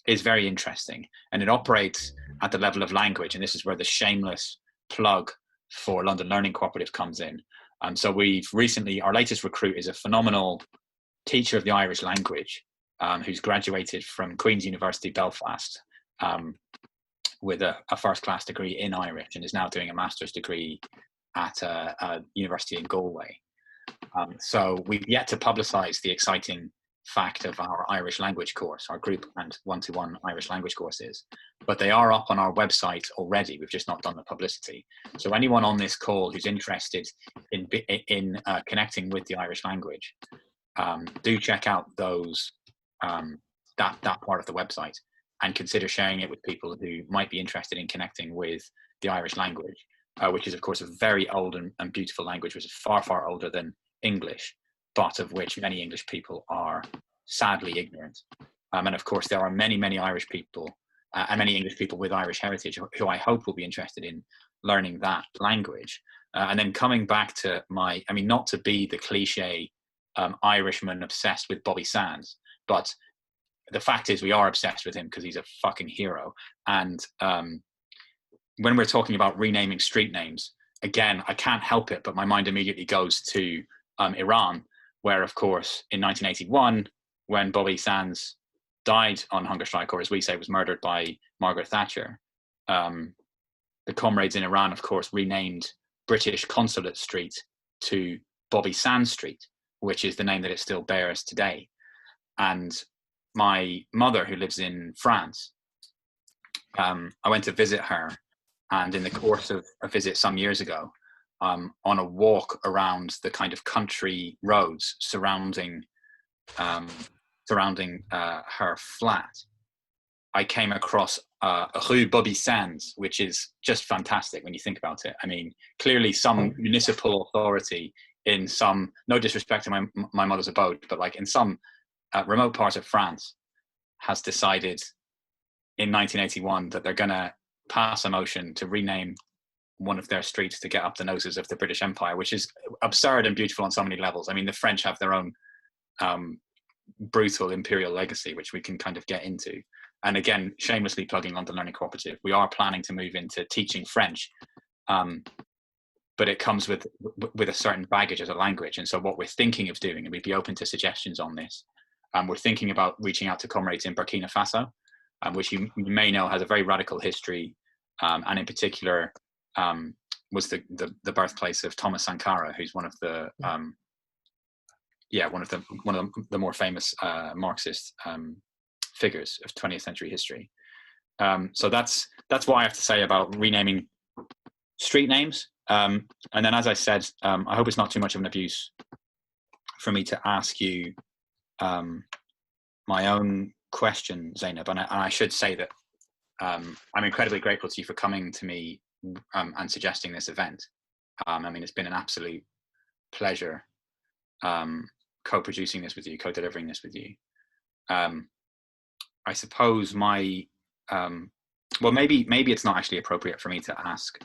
Speaker 1: is very interesting, and it operates at the level of language. And this is where the shameless plug for London Learning Cooperative comes in. So we've recently, our latest recruit is a phenomenal teacher of the Irish language who's graduated from Queen's University Belfast with a first-class degree in Irish, and is now doing a master's degree at a university in Galway. So we've yet to publicize the exciting fact of our Irish language course, our group and one-to-one Irish language courses, but they are up on our website already. We've just not done the publicity. So anyone on this call who's interested in connecting with the Irish language, do check out those that part of the website and consider sharing it with people who might be interested in connecting with the Irish language, which is of course a very old and beautiful language, which is far, far older than English, but of which many English people are sadly ignorant. And of course, there are many, many Irish people and many English people with Irish heritage who I hope will be interested in learning that language. And then coming back to not to be the cliche Irishman obsessed with Bobby Sands, but the fact is we are obsessed with him because he's a fucking hero. And when we're talking about renaming street names, again, I can't help it, but my mind immediately goes to Iran, where, of course, in 1981, when Bobby Sands died on hunger strike, or as we say, was murdered by Margaret Thatcher, the comrades in Iran, of course, renamed British Consulate Street to Bobby Sands Street, which is the name that it still bears today. And my mother, who lives in France, I went to visit her, and in the course of a visit some years ago, on a walk around the kind of country roads surrounding her flat, I came across Rue Bobby Sands, which is just fantastic when you think about it. I mean, clearly some municipal authority in some, no disrespect to my mother's abode, but like in some remote part of France has decided in 1981 that they're going to pass a motion to rename one of their streets to get up the noses of the British Empire, which is absurd and beautiful on so many levels. I mean, the French have their own brutal imperial legacy, which we can kind of get into. And again, shamelessly plugging London Learning Cooperative, we are planning to move into teaching French, but it comes with a certain baggage as a language. And so what we're thinking of doing, and we'd be open to suggestions on this, we're thinking about reaching out to comrades in Burkina Faso, which you may know has a very radical history, and in particular was the birthplace of Thomas Sankara, who's one of the one of the more famous Marxist figures of 20th century history. So that's what I have to say about renaming street names. And then, as I said, I hope it's not too much of an abuse for me to ask you my own question, Zenab. And I should say that I'm incredibly grateful to you for coming to me and suggesting this event. I mean, it's been an absolute pleasure co-producing this with you, co-delivering this with you. I suppose my well, maybe it's not actually appropriate for me to ask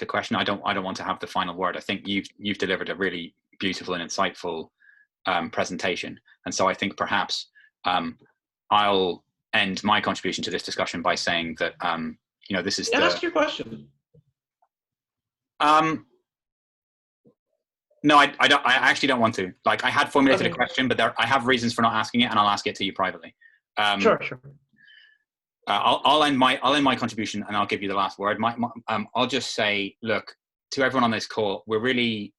Speaker 1: a question. I don't want to have the final word. I think you've delivered a really beautiful and insightful presentation, and so I think perhaps I'll end my contribution to this discussion by saying that this is
Speaker 2: ask your question.
Speaker 1: No, I don't. I actually don't want to. Like, I had formulated a question, but I have reasons for not asking it, and I'll ask it to you privately.
Speaker 2: Sure.
Speaker 1: I'll end my contribution, and I'll give you the last word. I'll just say, look, to everyone on this call, we're really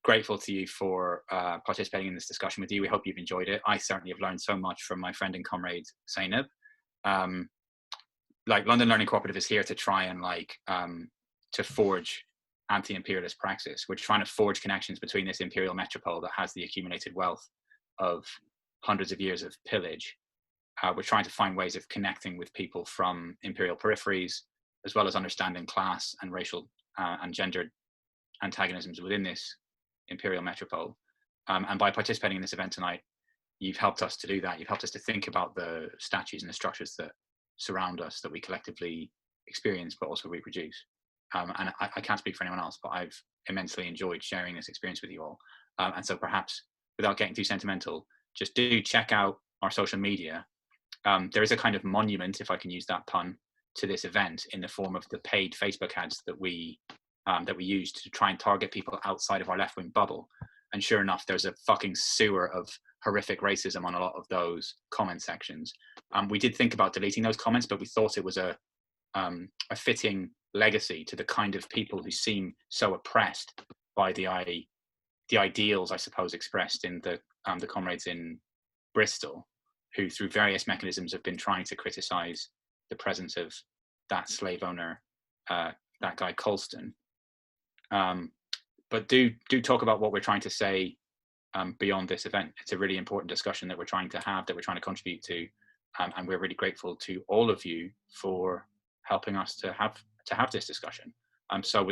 Speaker 1: grateful to you for participating in this discussion with you. We hope you've enjoyed it. I certainly have learned so much from my friend and comrade Zenab. Like, London Learning Cooperative is here to try and to forge anti-imperialist praxis. We're trying to forge connections between this imperial metropole that has the accumulated wealth of hundreds of years of pillage. We're trying to find ways of connecting with people from imperial peripheries, as well as understanding class and racial and gendered antagonisms within this imperial metropole. And by participating in this event tonight, you've helped us to do that. You've helped us to think about the statues and the structures that surround us, that we collectively experience, but also reproduce. And I can't speak for anyone else, but I've immensely enjoyed sharing this experience with you all. And so perhaps, without getting too sentimental, just do check out our social media. There is a kind of monument, if I can use that pun, to this event in the form of the paid Facebook ads that we used to try and target people outside of our left-wing bubble. And sure enough, there's a fucking sewer of horrific racism on a lot of those comment sections. We did think about deleting those comments, but we thought it was a fitting legacy to the kind of people who seem so oppressed by the ideals, I suppose, expressed in the comrades in Bristol, who through various mechanisms have been trying to criticize the presence of that slave owner, that guy Colston. But do talk about what we're trying to say beyond this event. It's a really important discussion that we're trying to have, that we're trying to contribute to, and we're really grateful to all of you for helping us to have this discussion. So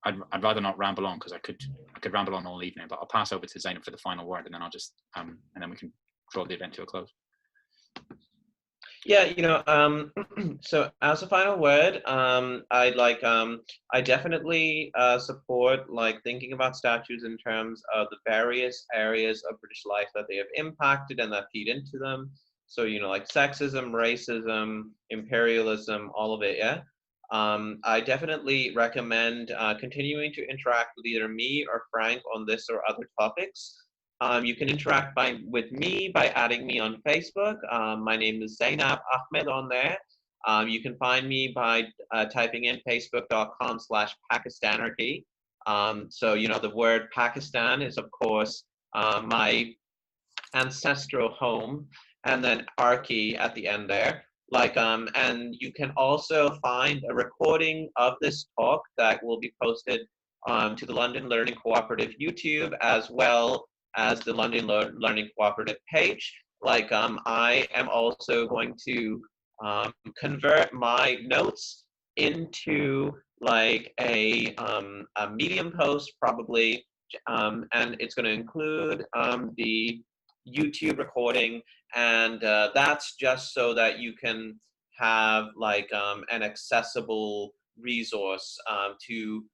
Speaker 1: I'd rather not ramble on, because I could ramble on all evening, but I'll pass over to Zenab for the final word, and then I'll just and then we can draw the event to a close.
Speaker 2: Yeah, so as a final word, I definitely support thinking about statues in terms of the various areas of British life that they have impacted and that feed into them. So, sexism, racism, imperialism, all of it, yeah? I definitely recommend continuing to interact with either me or Frank on this or other topics. You can interact with me by adding me on Facebook. My name is Zenab Ahmed on there. You can find me by typing in facebook.com/Pakistanarchy. So, the word Pakistan is, of course, my ancestral home, and then archy at the end there. And you can also find a recording of this talk that will be posted to the London Learning Cooperative YouTube, as well as the London Learning Cooperative page. I am also going to convert my notes into a Medium post, probably, and it's going to include the YouTube recording, and that's just so that you can have an accessible resource to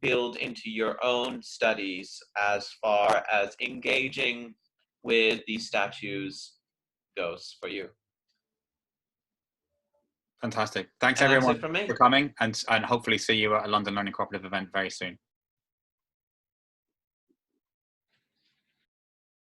Speaker 2: build into your own studies as far as engaging with these statues goes for you.
Speaker 1: Fantastic. Thanks everyone for coming, and hopefully see you at a London Learning Cooperative event very soon.